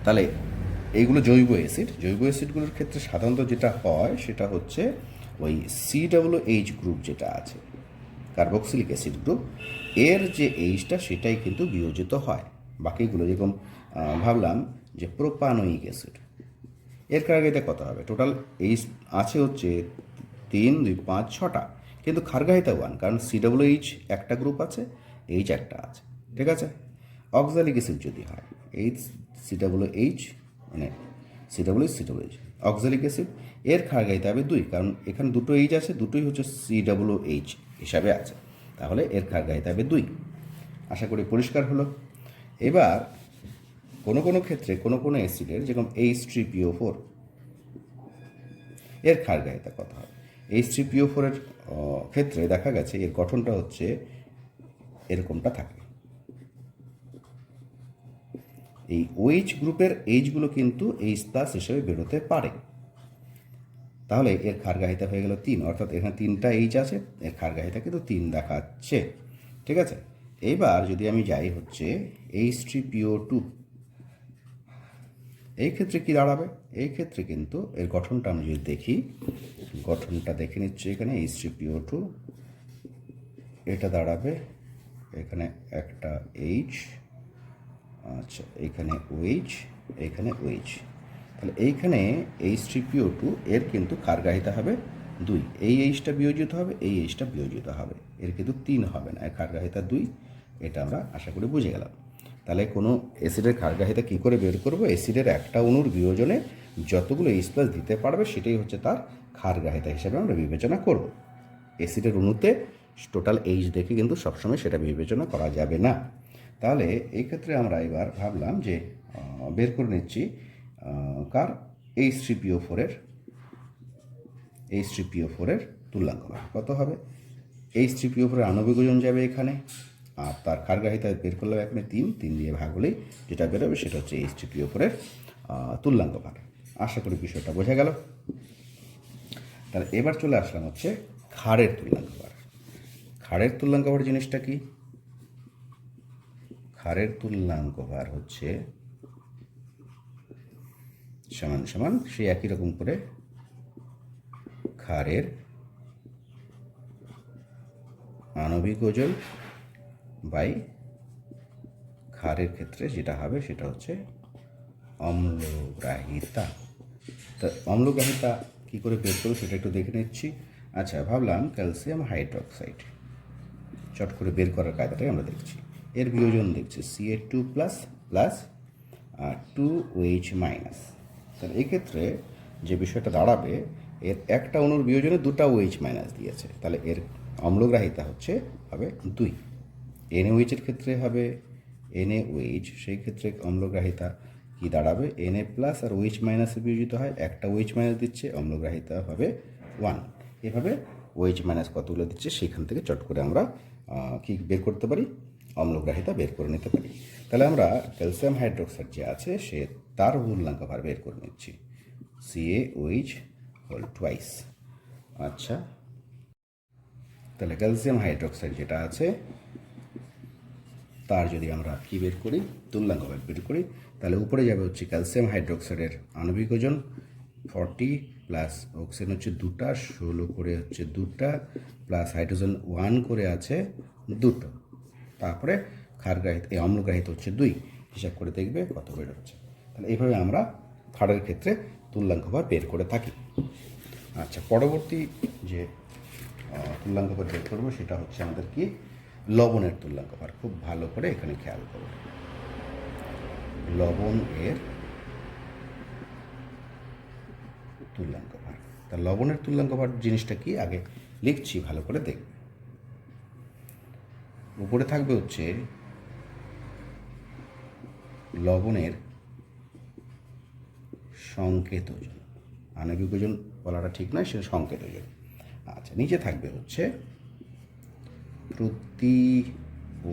তাহলে এইগুলো জৈব অ্যাসিড, জৈব অ্যাসিডগুলোর ক্ষেত্রে সাধারণত যেটা হয় সেটা হচ্ছে ওই COOH গ্রুপ যেটা আছে, কার্বক্সিলিক অ্যাসিড গ্রুপ, এর যে Hটা সেটাই কিন্তু বিয়োজিত হয়। বাকিগুলো যেরকম ভাবলাম যে প্রোপানোয়িক অ্যাসিড, এর ক্ষারগ্রাহিতা কত হবে, টোটাল H আছে হচ্ছে 3, 2, 5, 6টা, কিন্তু ক্ষারগ্রাহিতা 1, কারণ COOH একটা গ্রুপ আছে, H একটা আছে, ঠিক আছে। অক্সালিক অ্যাসিড যদি হয় HCOOH, মানে COOH অক্সালিক অ্যাসিড, এর ক্ষারগ্রাহিতা হবে 2, কারণ এখানে দুটো H আছে, দুটোই হচ্ছে COOH হিসাবে আছে, তাহলে এর ক্ষারগ্রাহিতা হবে 2। আশা করি পরিষ্কার হলো। এবার কোনো কোনো ক্ষেত্রে কোনো কোনো অ্যাসিডের, যেরকম H3PO4, এর ক্ষারগ্রাহিতা কত হবে। H3PO4 এর ক্ষেত্রে দেখা গেছে এর গঠনটা হচ্ছে এরকমটা থাকে। এই OH গ্রুপের Hগুলো কিন্তু H+ হিসেবে বেরোতে পারে, তাহলে এর ক্ষারগ্রাহিতা হয়ে গেল 3, অর্থাৎ এখানে 3টা H আছে, এর ক্ষারগ্রাহিতা কিন্তু 3 দেখাচ্ছে, ঠিক আছে। এইবার যদি আমি যাই হচ্ছে H3PO2, এই ক্ষেত্রে কি দাঁড়াবে, এই ক্ষেত্রে কিন্তু এর গঠনটা আমি যদি দেখি, গঠনটা দেখে নিচ্ছি এখানে H3PO2, এটা দাঁড়াবে এখানে একটা H, আচ্ছা এখানে OH, এখানে OH, তাহলে এইখানে H3PO2 এর কিন্তু ক্ষারগ্রাহিতা হবে 2, এই Hটা বিয়োজিত হবে, এই Hটা বিয়োজিত হবে, এর কিন্তু 3 হবে না, এর ক্ষারগ্রাহিতা 2। এটা আমরা আশা করি বুঝে গেলাম। তাহলে কোনো অ্যাসিডের ক্ষারগ্রাহিতা কী করে বের করব, অ্যাসিডের একটা অণুর বিয়োজনে যতগুলো H+ দিতে পারবে সেটাই হচ্ছে তার ক্ষারগ্রাহিতা হিসেবে আমরা বিবেচনা করব। অ্যাসিডের অণুতে টোটাল H দেখে কিন্তু সবসময় সেটা বিবেচনা করা যাবে না। তাহলে এই ক্ষেত্রে আমরা এবার ভাবলাম যে বের করে নিচ্ছি কার, H3PO4 এর তুল্যাঙ্ক কত হবে। H3PO4 এর আণবিক ওজন যাবে এখানে, আর তার ক্ষারগ্রাহিতা বের করলাম এখানে 3 দিয়ে ভাগ হলেই যেটা বেরোবে সেটা হচ্ছে H3PO4 এর তুল্যাঙ্ক ভার। আশা করি বিষয়টা বোঝা গেল। তাহলে এবার চলে আসলাম হচ্ছে ক্ষারের তুল্যাঙ্ক ভার। ক্ষারের তুল্যাঙ্ক ভার জিনিসটা কি, ক্ষারের তুল্যাঙ্ক ভার হচ্ছে সমান সমান সেই একই রকম করে ক্ষারের আণবিক ওজন বাই ক্ষারের ক্ষেত্রে যেটা হবে সেটা হচ্ছে অম্লগ্রাহিতা। তা অম্লগ্রাহিতা কী করে বের করবো সেটা একটু দেখে নিচ্ছি। আচ্ছা, ভাবলাম ক্যালসিয়াম হাইড্রোক্সাইড, চট করে বের করার কায়দাটাই আমরা দেখছি। এর বিয়োজন দেখছি Ca2 plus plus 2OH minus. তাহলে এক্ষেত্রে যে বিষয়টা দাঁড়াবে, এর একটা অণুর বিয়োজনে দুটা OH মাইনাস দিয়েছে, তাহলে এর অম্লগ্রাহিতা হবে 2। NaOH এর ক্ষেত্রে হবে NaOH, সেই ক্ষেত্রে অম্লগ্রাহিতা কি দাঁড়াবে Na প্লাস আর OH মাইনাসে বিয়োজিত হয়, একটা OH মাইনাস দিচ্ছে, অম্লগ্রাহিতা হবে 1। এভাবে OH মাইনাস কতগুলো দিচ্ছে সেখান থেকে চট করে আমরা কি বের করতে পারি, অম্লগ্রাহিতা বের করে নিতে পারি। তাহলে আমরা ক্যালসিয়াম হাইড্রোক্সাইড যে আছে সে তার মূল্যাঙ্ক ভার বের করে নিচ্ছি, CaOH হোল টুয়াইস। আচ্ছা, তাহলে ক্যালসিয়াম হাইড্রোক্সাইড যেটা আছে তার যদি আমরা কি বের করি, তুল্যাঙ্ক ভার বের করি, তাহলে উপরে যাবে হচ্ছে ক্যালসিয়াম হাইড্রোক্সাইডের আণবিক ওজন 40 প্লাস অক্সিজেন হচ্ছে 2টা, 16 করে হচ্ছে 2টা, প্লাস হাইড্রোজেন 1 করে আছে 2টো, তারপরে ক্ষারগ্রাহিত এই অম্লগ্রাহিত হচ্ছে 2। হিসাব করে দেখবে কত বের হচ্ছে। তাহলে এইভাবে আমরা ক্ষারের ক্ষেত্রে তুল্যাঙ্ক ভার বের করে থাকি। আচ্ছা, পরবর্তী যে তুল্যাঙ্ক ভার বের করবো সেটা হচ্ছে আমাদের কি, লবণের তুল্যাঙ্ক ভার। খুব ভালো করে এখানে খেয়াল করব, লবণ এর তুল্যাঙ্ক ভার। তা লবণের তুল্যাঙ্ক ভার জিনিসটা কি আগে লিখছি, ভালো করে দেখবে। উপরে থাকবে হচ্ছে লবণের সংকেত ওজন, আণবিক ওজন বলাটা ঠিক নয়, সেটা সংকেত ওজন। আচ্ছা, নিচে থাকবে হচ্ছে প্রতি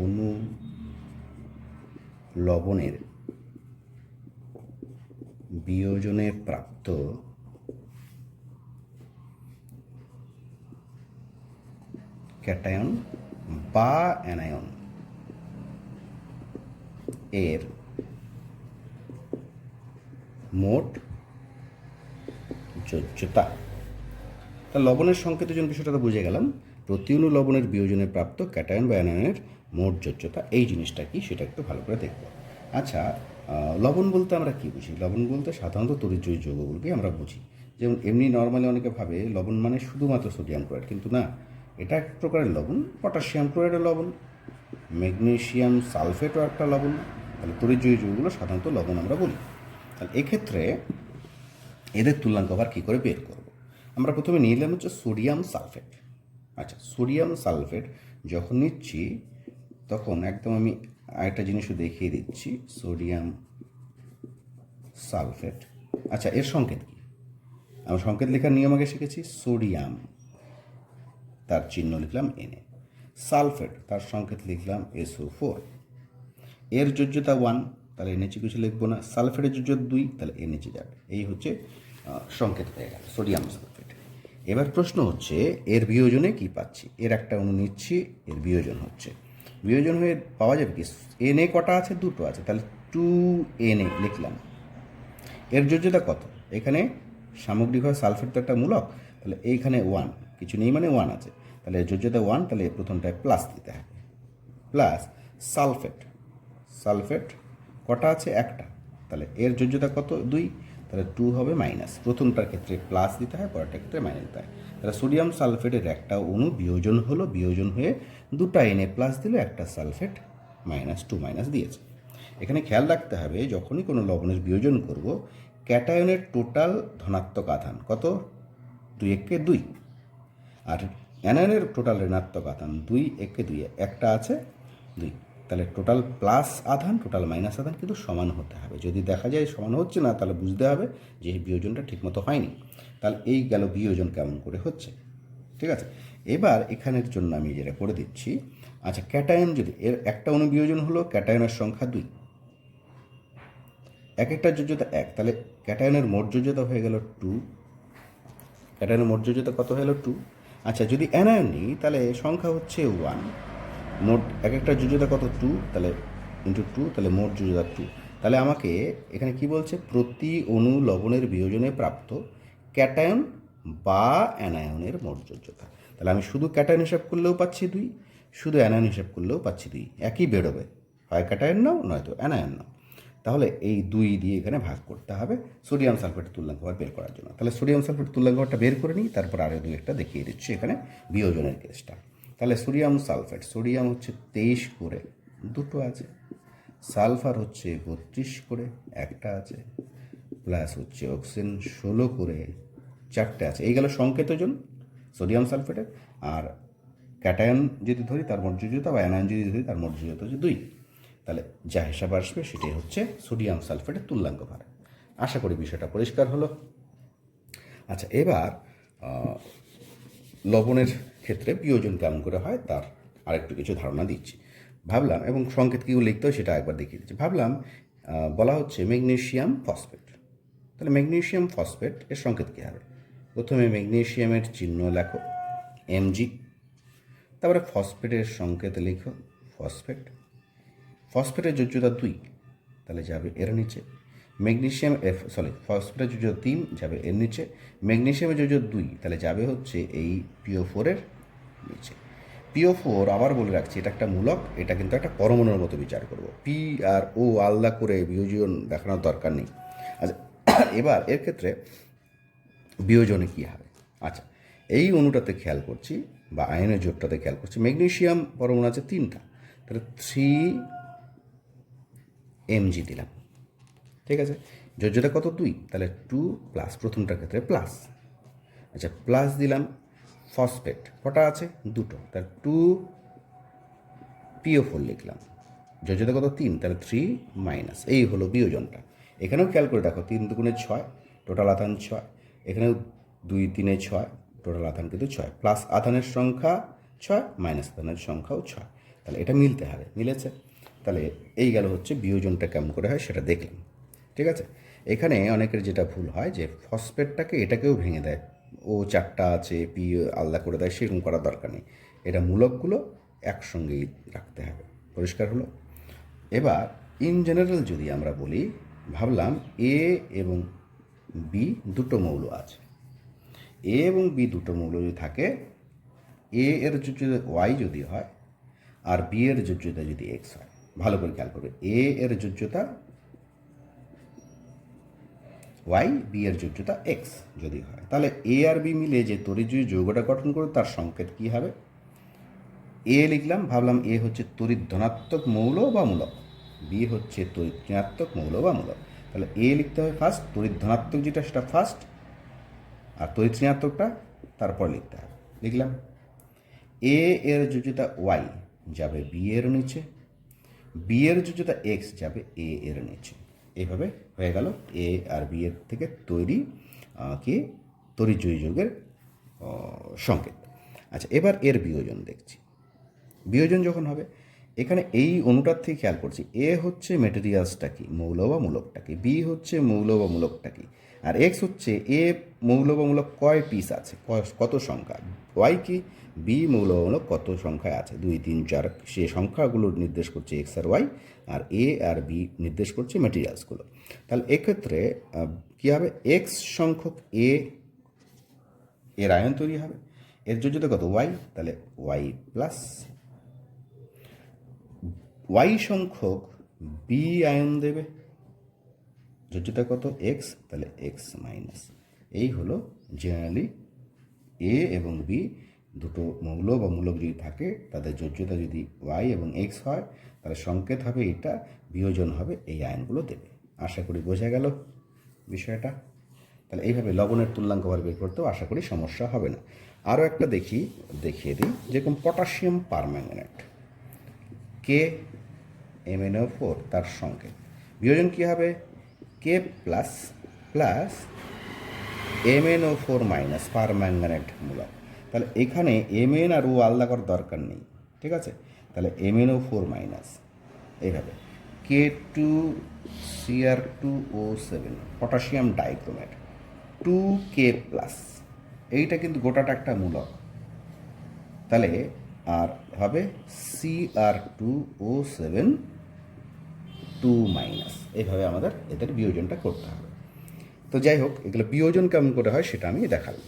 অণু লবণের বিয়োজনে প্রাপ্ত ক্যাটায়ন বা অ্যানায়ন এর মোট যোজ্যতা। তা লবণের সংকেত ওজন বিষয়টা তো বুঝে গেলাম, প্রতি অণু লবণের বিয়োজনে প্রাপ্ত ক্যাটায়ন বা অ্যানায়নের মোট যোজ্যতা, এই জিনিসটা কি সেটা একটু ভালো করে দেখব। আচ্ছা, লবণ বলতে আমরা কি বুঝি? লবণ বলতে সাধারণত তড়িৎদ্রয়ী যৌগগুলোকে আমরা বুঝি। যেমন এমনি নর্মালি অনেকে ভাবে লবণ মানে শুধুমাত্র সোডিয়াম ক্লোরাইড, কিন্তু না, এটা এক প্রকারের লবণ। পটাশিয়াম ক্লোরাইডও লবণ, ম্যাগনেসিয়াম সালফেটও একটা লবণ। তাহলে তড়িৎদ্রয়ী যৌগগুলো সাধারণত লবণ আমরা বলি। তাহলে এক্ষেত্রে এদের তুল্যাঙ্ক ভার কী করে বের করব? আমরা প্রথমে নিলাম হচ্ছে সোডিয়াম সালফেট। আচ্ছা, সোডিয়াম সালফেট যখন নিচ্ছি তখন একদম আমি আরেকটা জিনিসও দেখিয়ে দিচ্ছি, সোডিয়াম সালফেট। আচ্ছা, এর সংকেত কী? আমি সংকেত লেখার নিয়ম আগে শিখেছি। সোডিয়াম, তার চিহ্ন লিখলাম Na, সালফেট তার সংকেত লিখলাম SO4, এর যোজ্যতা 1, তাহলে এর নিচে কিছু লিখবো না। সালফেটের যোজ্যতা 2, তাহলে এর নিচে যাবে। এই হচ্ছে সংকেত হয়ে গেল সোডিয়াম সালফেট। এবার প্রশ্ন হচ্ছে এর বিয়োজনে কি পাচ্ছি? এর একটা অণু নিচ্ছি, এর বিয়োজন হচ্ছে, বিয়োজন হয়ে পাওয়া যাবে কি, Na কটা আছে? 2টো আছে, তাহলে 2Na লিখলাম। এর যোজ্যতা কত? এখানে সামগ্রিকভাবে সালফেট তো একটা মূলক, তাহলে এইখানে 1 কিছু নেই মানে 1 আছে, তাহলে এর যোজ্যতা 1, তাহলে প্রথমটায় প্লাস দিতে হবে। প্লাস সালফেট, সালফেট কটা আছে? একটা, তাহলে এর যোজ্যতা কত? 2, তাহলে 2 হবে মাইনাস। প্রথমটার ক্ষেত্রে প্লাস দিতে হয়, পরেরটার ক্ষেত্রে মাইনাস দিতে হয়। তাহলে সোডিয়াম সালফেটের একটা অণু বিয়োজন হলো, বিয়োজন হয়ে 2টা Na প্লাস দিল, একটা সালফেট -2 মাইনাস দিয়েছে। এখানে খেয়াল রাখতে হবে যখনই কোনো লবণের বিয়োজন করব, ক্যাটায়নের টোটাল ধনাত্মক আধান কত? 2 একে 2, আর অ্যানায়নের টোটাল ঋণাত্মক আধান 2 একে 2, একটা আছে 2, তাহলে টোটাল প্লাস আধান টোটাল মাইনাস আধান কিন্তু সমান হতে হবে। যদি দেখা যায় সমান হচ্ছে না, তাহলে বুঝতে হবে যে এই বিয়োজনটা ঠিকমতো হয়নি। তাহলে এই গেল বিয়োজন কেমন করে হচ্ছে, ঠিক আছে। এবার এখানের জন্য আমি যেটা করে দিচ্ছি, আচ্ছা, ক্যাটায়ন যদি এর একটা অণু বিয়োজন হলো, ক্যাটায়নের সংখ্যা 2, এক একটা যোজ্যতা 1, তাহলে ক্যাটায়নের মোট যোজ্যতা হয়ে গেল 2। ক্যাটায়নের মোট যোজ্যতা কত হলো? 2। আচ্ছা, যদি অ্যানায়ন নিই তাহলে সংখ্যা হচ্ছে 1, মোট এক একটা যোজ্যতা কত? 2, তাহলে ইন্টু 2, তাহলে মোট যোজ্যতা 2। তাহলে আমাকে এখানে কি বলছে? প্রতি অণু লবণের বিয়োজনে প্রাপ্ত ক্যাটায়ন বা অ্যানায়নের মোট যোজ্যতা। তাহলে আমি শুধু ক্যাটায়ন হিসাব করলেও পাচ্ছি 2, শুধু অ্যানায়ন হিসাব করলেও পাচ্ছি 2, একই বেরোবে। হয় ক্যাটায়ন নাও নয়তো অ্যানায়ন নাও। তাহলে এই 2 দিয়ে এখানে ভাগ করতে হবে সোডিয়াম সালফেটের তুল্যাঙ্ক ভার বের করার জন্য। তাহলে সোডিয়াম সালফেটের তুল্যাঙ্ক ভারটা বের করে নিই, তারপর আরও 2-1টা দেখিয়ে দিচ্ছি এখানে বিয়োজনের কেসটা। তাহলে সোডিয়াম সালফেট, সোডিয়াম হচ্ছে 23 করে, 2টো আছে। সালফার হচ্ছে 32 করে, 1টা আছে। প্লাস হচ্ছে অক্সিজেন 16 করে, 4টে আছে। এই গেল সংকেতজন সোডিয়াম সালফেটের। আর ক্যাটায়ন যদি ধরি তার মর্যাদা, বা অ্যানায়ন যদি ধরি তার মর্যাদা হচ্ছে 2। তাহলে যা হিসাব আসবে সেটাই হচ্ছে সোডিয়াম সালফেটের তুল্যাঙ্ক ভার। আশা করি বিষয়টা পরিষ্কার হলো। আচ্ছা, এবার লবণের ক্ষেত্রে বিয়োজন কেমন করে হয় তার আরেকটু কিছু ধারণা দিচ্ছি। ভাবলাম, এবং সংকেত কীগুলো লিখতে হয় সেটা একবার দেখিয়ে দিচ্ছি। ভাবলাম বলা হচ্ছে ম্যাগনেসিয়াম ফসফেট। তাহলে ম্যাগনেসিয়াম ফসফেট এর সংকেত কী হবে? প্রথমে ম্যাগনেসিয়ামের চিহ্ন লেখো Mg, তারপরে ফসফেটের সংকেত লিখো ফসফেট। ফসফেটের যোজ্যতা 2, তাহলে যাবে এর নিচে। ম্যাগনেসিয়াম ফসফেটের যোজ্যতা 3 যাবে এর নিচে। ম্যাগনেসিয়ামের যোজ্যতা 2, তাহলে যাবে হচ্ছে এই PO4 এর নিচে। PO4 আবার বলে রাখছি, এটা একটা মূলক, এটা কিন্তু একটা পরমাণুর মতো বিচার করব। পি আর ও আলাদা করে বিয়োজন দেখানোর দরকার নেই। আচ্ছা, এবার এর ক্ষেত্রে বিয়োজনে কী হবে? আচ্ছা, এই অণুটাতে খেয়াল করছি, বা আয়নের জোটটাতে খেয়াল করছি, ম্যাগনেসিয়াম পরমাণু আছে 3টা, তাহলে 3 Mg দিলাম। ঠিক আছে, যোজ্যতা কত? 2, তাহলে 2 প্লাস, প্রথমটার ক্ষেত্রে প্লাস। আচ্ছা, প্লাস দিলাম। ফসফেট কটা আছে? 2টো, তাহলে 2 PO4 লিখলাম। যোজ্যতা কত? 3, তাহলে 3 মাইনাস। এই হলো বিয়োজনটা। এখানেও খেয়াল করে দেখো, 3 দুগুণে 6, টোটাল আধান 6। এখানেও 2 3 6, টোটাল আধান কিন্তু 6। প্লাস আধানের সংখ্যা 6, মাইনাস আধানের সংখ্যাও 6। তাহলে এটা মিলতে হবে, মিলেছে। তাহলে এই গেল হচ্ছে বিয়োজনটা কেমন করে হয় সেটা দেখলাম। ঠিক আছে, এখানে অনেকের যেটা ভুল হয় যে ফসফেটটাকে এটাকেও ভেঙে দেয়, ও 4টা আছে, পি আলাদা করে দেয়, সেরকম করার দরকার নেই। এটা মূলকগুলো একসঙ্গেই রাখতে হবে। পরিষ্কার হলো? এবার ইন জেনারেল যদি আমরা বলি, ভাবলাম এ এবং বি দুটো মৌল আছে। এ এবং বি দুটো মৌল যদি থাকে, এ এর যোজ্যতা ওয়াই যদি হয় আর বি এর যোজ্যতা যদি এক্স হয়, ভালো করে খেয়াল করবে, এ এর যোজ্যতা ওয়াই, বি এর যোজ্যতা এক্স যদি হয়, তাহলে এ আর বি মিলে যে তড়িৎ যৌগটা গঠন করে তার সংকেত কী হবে? এ লিখলাম, ভাবলাম এ হচ্ছে তড়িৎ ধনাত্মক মৌল বা মূলক, বি হচ্ছে তড়িৎ ঋণাত্মক মৌল বা মূলক। তাহলে এ লিখতে হবে ফার্স্ট, তড়িৎ ধনাত্মক যেটা সেটা ফার্স্ট, আর তড়িৎ ঋণাত্মকটা তারপর লিখতে হবে। লিখলাম। এ এর যোজ্যতা ওয়াই যাবে বি এর নিচে, বি এর যোজ্যতা এক্স যাবে এ এর নিচে। এইভাবে হয়ে গেল এ আর বি এর থেকে তৈরি কি তড়িৎজয়ী যৌগের সংকেত। আচ্ছা, এবার এর বিয়োজন দেখছি। বিয়োজন যখন হবে, এখানে এই অণুটার থেকে খেয়াল করছি, এ হচ্ছে মেটেরিয়ালসটা কি, মৌল বা মূলকটা কি, বি হচ্ছে মৌল বা মূলকটা কি, আর এক্স হচ্ছে এ মৌল বা মূলক কয় পিস আছে, কত সংখ্যা, ওয়াই কি বি মৌল বা মূলক কত সংখ্যায় আছে, 2 3 4, সে সংখ্যাগুলো নির্দেশ করছে এক্স আর ওয়াই, আর এ আর বি নির্দেশ করছে মেটেরিয়ালসগুলো। তাহলে এক্ষেত্রে কী হবে? এক্স সংখ্যক এর আয়ন তৈরি হবে, এর যোজ্যতা কত? ওয়াই, তাহলে ওয়াই প্লাস। ওয়াই সংখ্যক বি আয়ন দেবে, যোজ্যতা কত? এক্স, তাহলে এক্স মাইনাস। এই হলো জেনারেলি এ এবং বি দুটো মৌল বা মূলক যদি থাকে, তাদের যোজ্যতা যদি ওয়াই এবং এক্স হয়, তাহলে সংকেত হবে এটা, বিয়োজন হবে এই আয়নগুলো দেবে। আশা করি বোঝা গেল বিষয়টা। তাহলে এইভাবে লবণের তুল্যাঙ্ক ভার বের করতেও আশা করি সমস্যা হবে না। আরও একটা দেখিয়ে দিই, যেরকম পটাশিয়াম পারম্যাঙ্গানেট কে MnO4, তার সংকেত বিয়োজন কী হবে? K plus plus MnO4 minus permanganate মূলক। তাহলে এখানে Mn আর ও আলাদা করার দরকার নেই। ঠিক আছে, তাহলে MnO4 মাইনাস, এইভাবে K2Cr2O7 potassium dichromate 2K plus, এইটা কিন্তু গোটাটা একটা মূলক। তাহলে আর হবে Cr2O7 2 মাইনাস। এইভাবে আমাদের এদের বিয়োজনটা করতে হবে। তো যাই হোক, এগুলো বিয়োজন কেমন করে হয় সেটা আমি দেখালাম।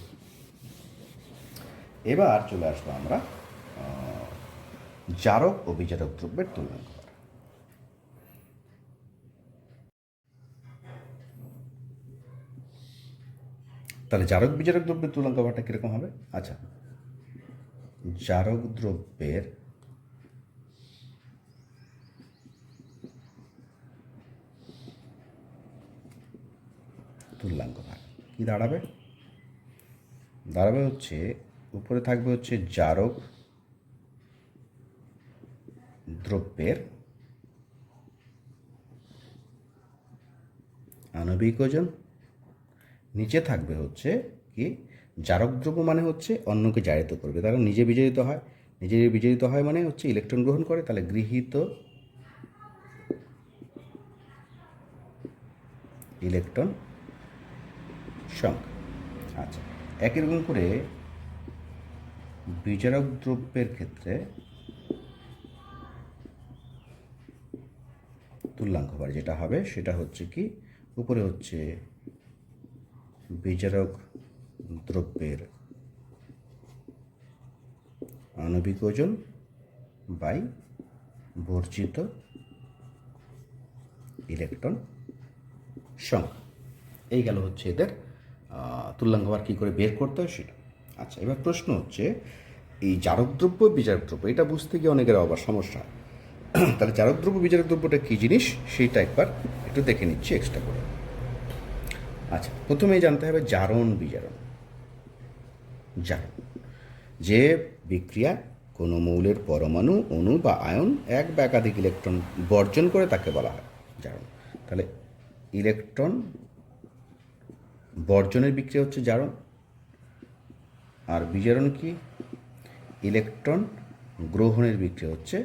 এবার চলে আসবো আমরা জারক ও বিজারক দ্রব্যের তুলনা করা। তাহলে জারক বিজারক দ্রব্যের তুল্যাঙ্ক ভারটা কীরকম হবে? আচ্ছা, জারক দ্রব্যের তুল্যাঙ্ক ভার কী দাঁড়াবে? দাঁড়াবে হচ্ছে উপরে থাকবে হচ্ছে জারক দ্রব্যের আণবিক ওজন, নিচে থাকবে হচ্ছে কি জারক দ্রব্য মানে হচ্ছে অন্যকে জারিত করবে, তারা নিজে বিজারিত হয়, নিজে বিজারিত হয় মানে হচ্ছে ইলেকট্রন গ্রহণ করে, তাহলে গৃহীত ইলেকট্রন সংখ্যা। আচ্ছা, একই রকম করে বিজারক দ্রব্যের ক্ষেত্রে তুল্যাঙ্ক ভার যেটা হবে সেটা হচ্ছে কি উপরে হচ্ছে বিজারক দ্রব্যের আণবিক ওজন বাই বর্জিত ইলেকট্রন সংখ্যা। এই গেল হচ্ছে এদের তুল্যাঙ্ক ভার কী করে বের করতে হয় সেটা। আচ্ছা, এবার প্রশ্ন হচ্ছে এই জারক দ্রব্য বিজারক দ্রব্য এটা বুঝতে গিয়ে অনেকের আবার সমস্যা হয়। তাহলে জারক দ্রব্য বিজারক দ্রব্যটা কী জিনিস সেইটা একবার একটু দেখে নিচ্ছি এক্সট্রা করে। আচ্ছা, প্রথমেই জানতে হবে জারণ বিজারণ। জারণ যে বিক্রিয়া কোনো মৌলের পরমাণু, অণু বা আয়ন এক বা একাধিক ইলেকট্রন বর্জন করে তাকে বলা হয় জারণ। তাহলে ইলেকট্রন বর্জনের বিক্রিয়া হচ্ছে জারণ, আর বিজারণ কি? ইলেকট্রন গ্রহণের বিক্রিয়া হচ্ছে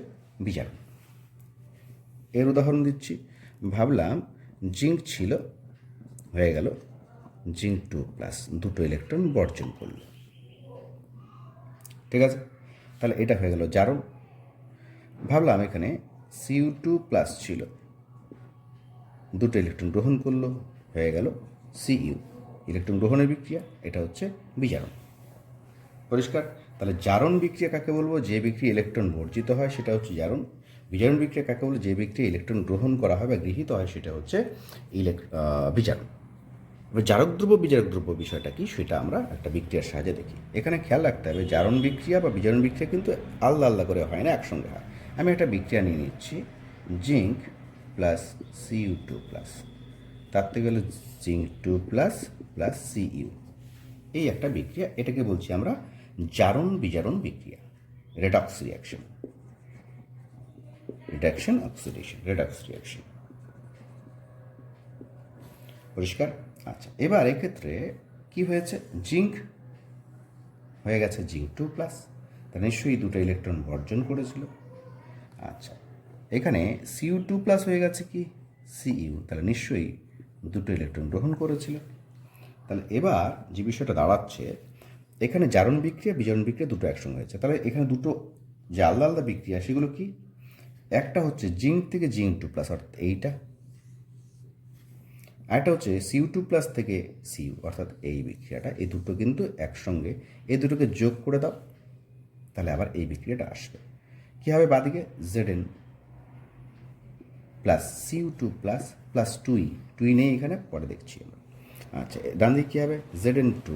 বিজারণ। এর উদাহরণ দিচ্ছি, ভাবলাম জিঙ্ক ছিল, হয়ে গেল জিঙ্ক 2+, দুটো ইলেকট্রন বর্জন করল, ঠিক আছে? তাহলে এটা হয়ে গেল জারণ। ভাবলাম এখানে Cu2+ ছিল, দুটো ইলেকট্রন গ্রহণ করলো, হয়ে গেল Cu, ইলেকট্রন গ্রহণের বিক্রিয়া, এটা হচ্ছে বিজারণ। পরিষ্কার? তাহলে জারণ বিক্রিয়া কাকে বলবো? যে বিক্রিয়া ইলেকট্রন বর্জিত হয় সেটা হচ্ছে জারণ। বিজারণ বিক্রিয়া কাকে বলবো? যে বিক্রিয়া ইলেকট্রন গ্রহণ করা হয় বা গৃহীত হয় সেটা হচ্ছে বিজারণ। এবার জারক দ্রব্য বিজারক দ্রব্য বিষয়টা কি সেটা আমরা একটা বিক্রিয়ার সাহায্যে দেখি। এখানে খেয়াল রাখতে হবে জারণ বিক্রিয়া বা বিজারণ বিক্রিয়া কিন্তু আলাদা আলাদা করে হয় না, একসঙ্গে হয়। আমি একটা বিক্রিয়া নিয়ে নিচ্ছি, জিঙ্ক প্লাস Cu2+, তার থেকে গেল জিঙ্ক 2+ প্লাস Cu, এই একটা বিক্রিয়া, এটাকে বলছি আমরা জারণ বিজারণ বিক্রিয়া, redox reaction, reduction oxidation, redox reaction. পরিষ্কার? আচ্ছা, এবার এক্ষেত্রে কি হয়েছে? জিঙ্ক হয়ে গেছে জিঙ্ক 2+, তা নিশ্চয়ই দুটো ইলেকট্রন বর্জন করেছিল। আচ্ছা, এখানে Cu2+ হয়ে গেছে কি Cu, তাহলে নিশ্চয়ই দুটো ইলেকট্রন গ্রহণ করেছিল। তাহলে এবার যে বিষয়টা দাঁড়াচ্ছে, এখানে জারণ বিক্রিয়া বিজারণ বিক্রিয়া দুটো একসঙ্গে হয়েছে, তাহলে এখানে দুটো যে আলাদা আলাদা বিক্রিয়া সেগুলো কি? একটা হচ্ছে জিঙ্ক থেকে জিঙ্ক 2+, অর্থাৎ এইটা, আরেকটা হচ্ছে Cu2+ থেকে Cu, অর্থাৎ এই বিক্রিয়াটা। এই দুটো কিন্তু একসঙ্গে, এই দুটোকে যোগ করে দাও, তাহলে আবার এই বিক্রিয়াটা আসবে। কী হবে? বাদিকে Zn plus Cu2+ plus 2e, 2e নেই এখানে, পরে দেখছি আমরা। আচ্ছা, ডান দিকে কী হবে? Zn2+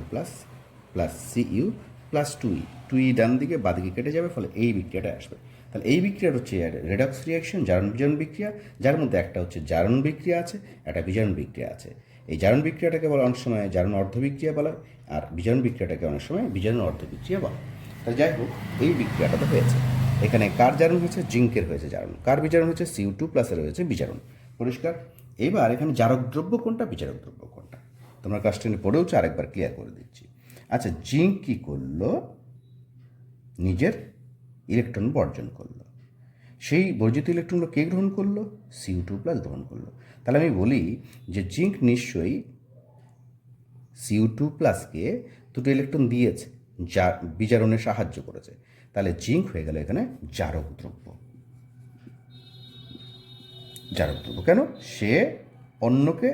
plus Cu plus 2e, 2e ডান দিকে, বাদিকে কেটে যাবে, ফলে এই বিক্রিয়াটা আসবে। তাহলে এই বিক্রিয়াটা হচ্ছে রেডক্স রিয়াকশন, জারণ বিজারণ বিক্রিয়া, যার মধ্যে একটা হচ্ছে জারণ বিক্রিয়া আছে, একটা বিজারণ বিক্রিয়া আছে। এই জারণ বিক্রিয়াটাকে বলা অনেক সময় জারণ অর্ধ বিক্রিয়া বলা হয়, আর বিজারণ বিক্রিয়াটাকে অনেক সময় বিজারণ অর্ধ বিক্রিয়া বলা হয়। তাহলে যাই হোক, এই বিক্রিয়াটা তো হয়েছে। এখানে কার জারণ হয়েছে? জিঙ্কের হয়েছে জারণ। কার বিজারণ হয়েছে? Cu2+-এর হয়েছে বিজারণ। পরিষ্কার? এবার এখানে জারক দ্রব্য কোনটা, বিজারক দ্রব্য কোনটা, তোমরা ক্লাস 10 পড়েওছো, আরেকবার ক্লিয়ার করে দিচ্ছি। আচ্ছা, জিঙ্ক কী করলো? নিজের ইলেকট্রন বর্জন করলো। সেই বর্জিত ইলেকট্রনগুলো কে গ্রহণ করলো? Cu2+ গ্রহণ করলো। তাহলে আমি বলি যে জিঙ্ক নিশ্চয়ই Cu2+কে দুটো ইলেকট্রন দিয়েছে, যা বিজারণে সাহায্য করেছে। তাহলে জিঙ্ক হয়ে গেল এখানে জারক দ্রব্য। জারক দ্রব্য কেন? সে অন্যকে,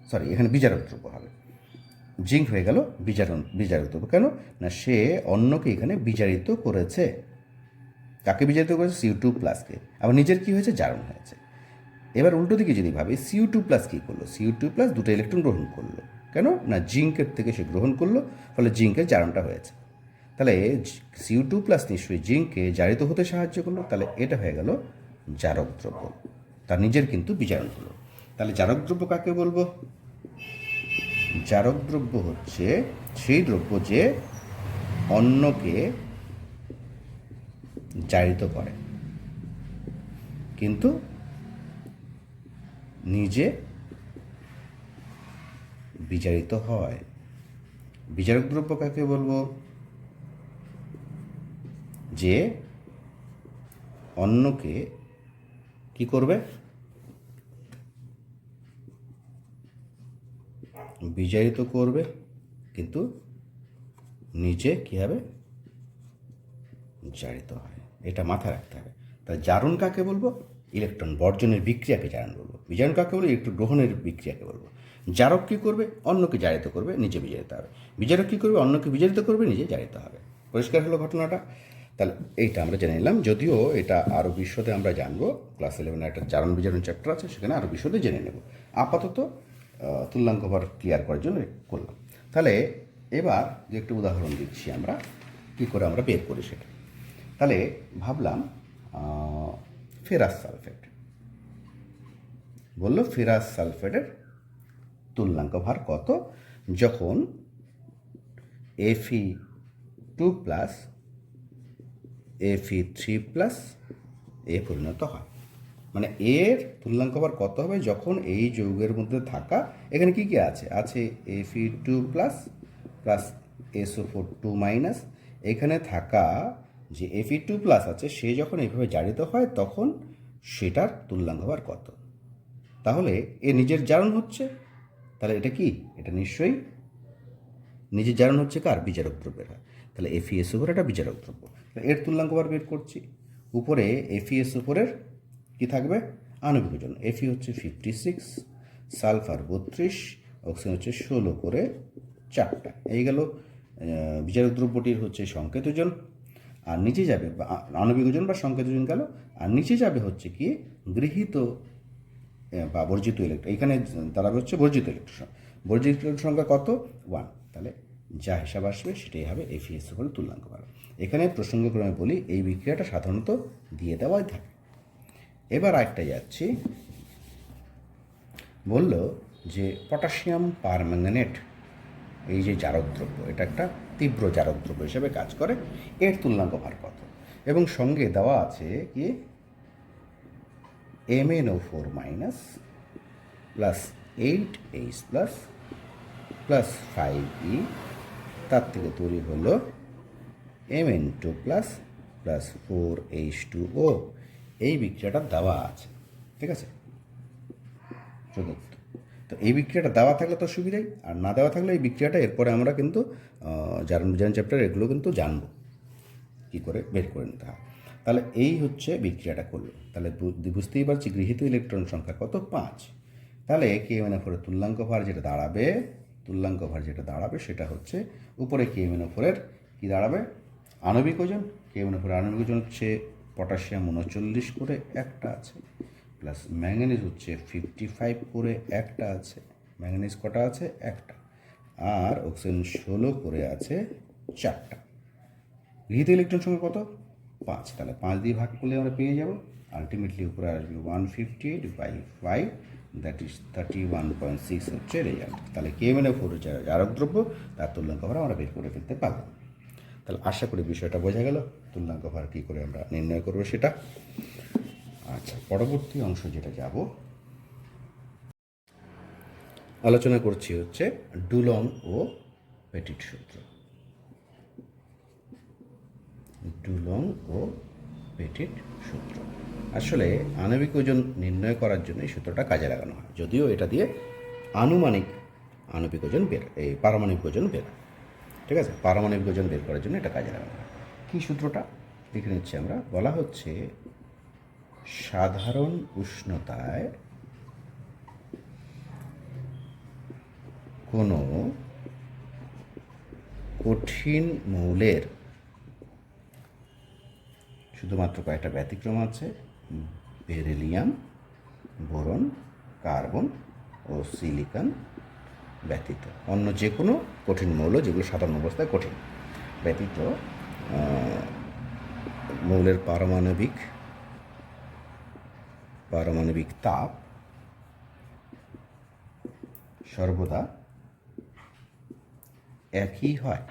সরি, এখানে বিজারক দ্রব্য হবে। জিঙ্ক হয়ে গেল বিজারক দ্রব্য কেন? না, সে অন্যকে এখানে বিজারিত করেছে। কাকে বিজারিত করেছে? Cu2+কে। আবার নিজের কি হয়েছে? জারণ হয়েছে। এবার উল্টো দিকে যদি ভাবি, Cu2+ কী করলো? Cu2+ দুটো ইলেকট্রন গ্রহণ করলো, কেন না জিঙ্কের থেকে সে গ্রহণ করলো, ফলে জিঙ্কের জারণটা হয়েছে। তাহলে CO2 প্লাস নিশ্চয়ই জিঙ্ককে জারিত হতে সাহায্য করলো, তাহলে এটা হয়ে গেল জারক দ্রব্য, তার নিজের কিন্তু বিজারণ হলো। তাহলে জারক দ্রব্য কাকে বলবো? জারক দ্রব্য হচ্ছে সেই দ্রব্য যে অন্যকে জারিত করে কিন্তু নিজে বিজারিত হয়। বিজারক দ্রব্য কাকে বলবো? যে অন্যকে কি করবে? বিজারিত করবে কিন্তু নিজে কী হবে? জারিত হয়। এটা মাথায় রাখতে হবে। তাহলে জারণ কাকে বলবো? ইলেকট্রন বর্জনের বিক্রিয়াকে জারণ বলবো। বিজারণ কাকে বলবো? ইলেকট্রন গ্রহণের বিক্রিয়াকে বলবো। জারক কী করবে? অন্যকে জারিত করবে, নিজে বিজারিত হবে। বিজারক কী করবে? অন্যকে বিজারিত করবে, নিজে জারিত হবে। পরিষ্কার হলো ঘটনাটা? তাহলে এইটা আমরা জেনে নিলাম, যদিও এটা আরও বিশদে আমরা জানবো। ক্লাস 11 একটা জারণ বিজারণ চ্যাপ্টার আছে, সেখানে আরও বিশদে জেনে নেব। আপাতত তুল্যাঙ্ক ভর ক্লিয়ার করার জন্য করলাম। তাহলে এবার যে একটু উদাহরণ দিচ্ছি আমরা, কী করে আমরা বের করি সেটা। তাহলে ভাবলাম ফেরাস সালফেট, বললো ফেরাস সালফেটের তুল্যাঙ্ক ভার কত যখন Fe2 প্লাস Fe3 প্লাস পরিণত হয়। মানে এর তুল্যাঙ্ক ভার কত হবে যখন এই যৌগের মধ্যে থাকা, এখানে কি কি আছে? আছে Fe2 plus plus SO4 2 minus, এখানে থাকা যে Fe2 প্লাস আছে সে যখন এইভাবে জারিত হয় তখন সেটার তুল্যাঙ্ক ভার কত। তাহলে এ নিজের জারণ হচ্ছে, তাহলে এটা কি? এটা নিশ্চয়ই নিজের জারণ হচ্ছে কার? বিজারক দ্রব্যের হয়। তাহলে FeSO4 একটা বিজারক দ্রব্য, এর তুল্যাঙ্ক ভার বের করছি। উপরে FeSO4 কি থাকবে? আণবিক ওজন। Fe হচ্ছে 56, সালফার 32, অক্সিজেন হচ্ছে 16 করে 4টা। এই গেল বিজারক দ্রব্যটির হচ্ছে সংকেত ওজন। আর নিচে যাবে আণবিক ওজন বা সংকেত ওজন গেল, আর নিচে যাবে হচ্ছে কি গৃহীত বা বর্জিত ইলেকট্রন। এখানে দাঁড়াবে হচ্ছে বর্জিত ইলেকট্রন। বর্জিত ইলেকট্রন সংখ্যা কত? 1। তাহলে যা হিসাব আসবে সেটাই হবে FeSO4 তুল্যাঙ্ক ভার। এখানে প্রসঙ্গক্রমে বলি এই বিক্রিয়াটা সাধারণত দিয়ে দেওয়াই থাকে। এবার আরেকটা যাচ্ছি, বলল যে পটাশিয়াম পারম্যাঙ্গানেট এই যে জারক দ্রব্য, এটা একটা তীব্র জারক দ্রব্য হিসেবে কাজ করে, এর তুল্যাঙ্ক ভার কত? এবং সঙ্গে দেওয়া আছে কি MnO4 minus plus 8H plus plus 5E, তার থেকে তৈরি হলো Mn2 প্লাস প্লাস 4H2O। এই বিক্রিয়াটা দেওয়া আছে, ঠিক আছে, প্রদত্ত। তো এই বিক্রিয়াটা দেওয়া থাকলে তো সুবিধাই, আর না দেওয়া থাকলে এই বিক্রিয়াটা এরপরে আমরা কিন্তু জারণ বিজারণ চ্যাপ্টার এগুলো কিন্তু জানবো কী করে বের করে নিতে হয়। তাহলে এই হচ্ছে বিক্রিয়াটা করলো। তাহলে বুঝতেই পারছি গৃহীত ইলেকট্রন সংখ্যা কত? 5। তাহলে KMnO4 তুল্যাঙ্ক ভার যেটা দাঁড়াবে সেটা হচ্ছে উপরে KMnO4 কি দাঁড়াবে? আণবিক ওজন। KMnO4 আণবিক ওজন হচ্ছে পটাশিয়াম 39 করে একটা আছে, প্লাস ম্যাঙ্গানিজ হচ্ছে 55 করে একটা আছে। ম্যাঙ্গানিজ কটা আছে? একটা। আর অক্সিজেন 16 করে আছে 4টা। গৃহীত ইলেকট্রন সংখ্যা কত? 5। তাহলে 5 দিয়ে ভাগ করলে আমরা পেয়ে যাব, আলটিমেটলি উপরে আসবে 158/5, দ্যাট ইজ 31.6 হচ্ছে রেজাল্ট। তাহলে KMnO4 জারক দ্রব্য, তার তুল্যাঙ্ক ভার আমরা বের করে ফেলতে পারলাম। তাহলে আশা করি বিষয়টা বোঝা গেল, তুল্যাঙ্ক ভার কী করে আমরা নির্ণয় করবো সেটা। আচ্ছা, পরবর্তী অংশ যেটা যাব আলোচনা করছি হচ্ছে ডুলং ও পেটিট সূত্র। ডুলং ও পেটিট সূত্র আসলে আণবিক ওজন নির্ণয় করার জন্য এই সূত্রটা কাজে লাগানো হয়, যদিও এটা দিয়ে আনুমানিক আণবিক ওজন পারমাণবিক ওজন বের, ঠিক আছে, পারমাণবিক ওজন বের করার জন্য এটা কাজে লাগানো হয়। কী সূত্রটা দেখে নিচ্ছি আমরা। বলা হচ্ছে সাধারণ উষ্ণতায় কোনো কঠিন মৌলের শুধুমাত্র কয়েকটা ব্যতিক্রম আছে, বেরিলিয়াম, বোরন, কার্বন ও সিলিকন, ব্যতীত, অন্য যে কোনো কঠিন মৌল যেগুলো সাধারণ অবস্থায় কঠিন ব্যতীত মৌলের পারমাণবিক তাপ সর্বদা একই হয়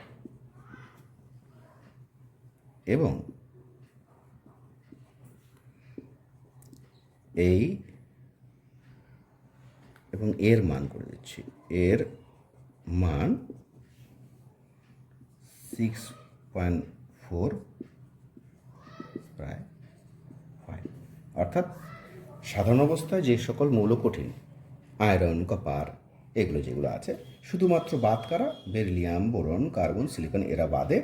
এবং এর মান করে দিচ্ছি, এর মান 6.4 প্রায় হয়। অর্থাৎ সাধারণ অবস্থায় যে সকল মৌল কঠিন, আয়রন, কপার, এগুলো যেগুলো আছে, শুধুমাত্র বাদ করা বেরিলিয়াম, বোরন, কার্বন, সিলিকন, এরা বাদে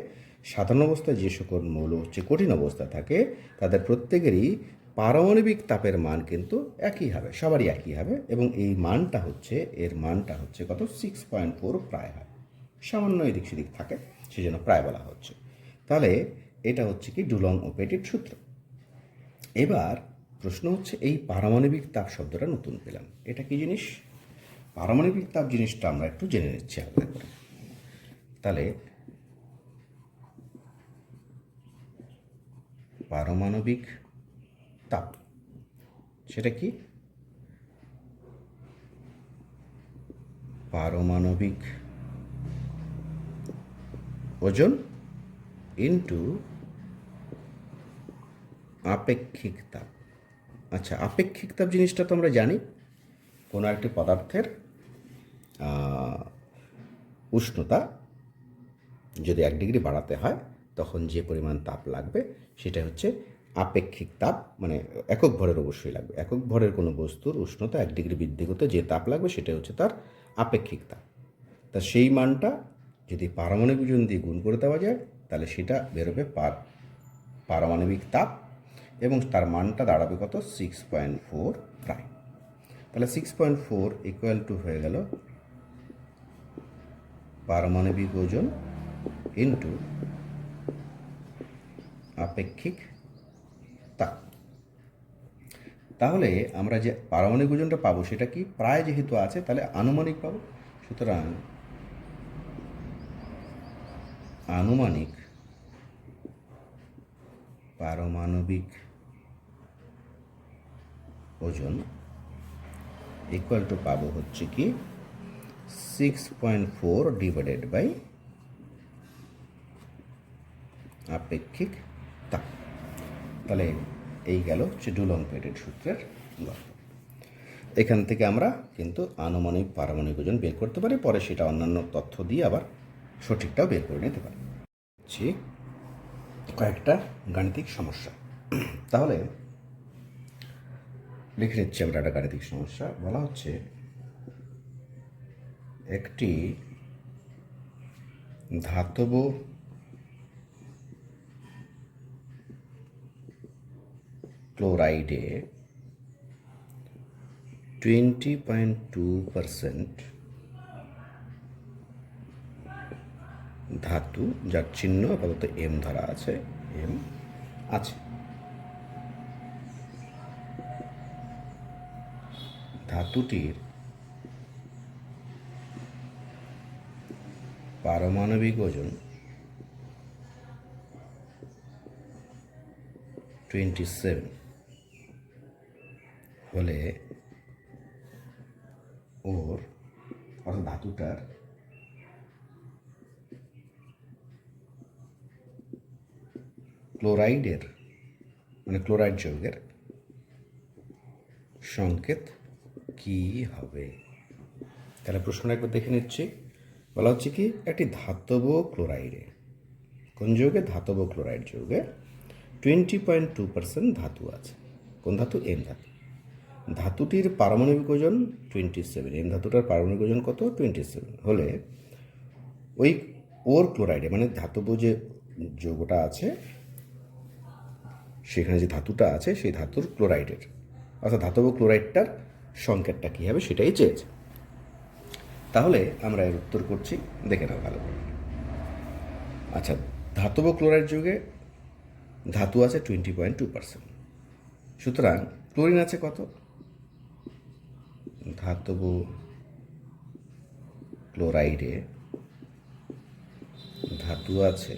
সাধারণ অবস্থায় যে সকল মৌল হচ্ছে কঠিন অবস্থায় থাকে তাদের প্রত্যেকেরই পারমাণবিক তাপের মান কিন্তু একই হবে, সবারই একই হবে, এবং এর মানটা হচ্ছে কত, 6.4 প্রায় হয়, সামান্য এদিক সেদিক থাকে সেজন্য প্রায় বলা হচ্ছে। তাহলে এটা হচ্ছে কি ডুলং ও পেটিট সূত্র। এবার প্রশ্ন হচ্ছে, এই পারমাণবিক তাপ শব্দটা নতুন পেলাম, এটা কি জিনিস? পারমাণবিক তাপ জিনিসটা আমরা একটু জেনে নিচ্ছি আলাদা করে। তাহলে পারমাণবিক তাপ সেটা কি? পারমাণবিক ওজন ইন্টু আপেক্ষিক তাপ। আচ্ছা, আপেক্ষিক তাপ জিনিসটা তো আমরা জানি, কোনো একটি পদার্থের উষ্ণতা যদি 1 ডিগ্রি বাড়াতে হয় তখন যে পরিমাণ তাপ লাগবে সেটা হচ্ছে আপেক্ষিক তাপ, মানে একক ভরের অবশ্যই লাগবে। একক ভরের কোনো বস্তুর উষ্ণতা 1 ডিগ্রি বৃদ্ধি করতে যে তাপ লাগবে সেটা হচ্ছে তার আপেক্ষিক তাপ। তা সেই মানটা যদি পারমাণবিক ওজন দিয়ে গুণ করে দেওয়া যায় তাহলে সেটা বেরোবে পারমাণবিক তাপ, এবং তার মানটা দাঁড়াবে কত, 6.4 প্রায়। তাহলে 6.4 ইকুয়াল টু হয়ে গেল পারমাণবিক ওজন ইন্টু আপেক্ষিক তাপ। তাহলে আমরা যে পারমাণবিক ওজনটা পাবো সেটা কি, প্রায় যেহেতু আছে তাহলে আনুমানিক পাবো। সুতরাং আনুমানিক পারমাণবিক ওজন ইকুয়াল টু পাবো হচ্ছে কি 6.4 ডিভাইডেড বাই আপেক্ষিক তাপ। তাহলে এই গেল হচ্ছে ডুলং পেটিট সূত্রের গল্প। এখান থেকে আমরা কিন্তু আনুমানিক পারমাণবিক ওজন বের করতে পারি, পরে সেটা অন্যান্য তথ্য দিয়ে আবার সঠিকটাও বের করে নিতে পারি। কয়েকটা গাণিতিক সমস্যা, তাহলে লিখে নিচ্ছি আমরা একটা গাণিতিক সমস্যা। বলা হচ্ছে, একটি ধাতব ক্লোরাইডে 20.2% ধাতু, যার চিহ্ন আপাতত এম ধরা আছে, এম আছে। ধাতুটির পারমাণবিক ওজন 27 হলে ওর, অর্থাৎ ধাতুটার ক্লোরাইডের, মানে ক্লোরাইড যৌগের সংকেত কি হবে? তাহলে প্রশ্নটা একবার দেখে নিচ্ছি। বলা হচ্ছে কি, একটি ধাতব ক্লোরাইডে, কোন যৌগে? ধাতব ক্লোরাইড যৌগে 20.2% ধাতু আছে। কোন ধাতু? এম ধাতু। ধাতুটির পারমাণবিক ওজন 27, এম ধাতুটার পারমাণবিক ওজন কত? 27 হলে ওর ক্লোরাইডে, মানে ধাতব যে যৌগটা আছে সেখানে যে ধাতুটা আছে সেই ধাতুর ক্লোরাইডের, অর্থাৎ ধাতব ক্লোরাইডটার সংকেতটা কী হবে সেটাই চেয়েছে। তাহলে আমরা এর উত্তর করছি, দেখে নাও ভালো করে। আচ্ছা, ধাতব ক্লোরাইড যুগে ধাতু আছে 20.2%, সুতরাং ক্লোরিন আছে কত? ধাতব ক্লোরাইডে ধাতু আছে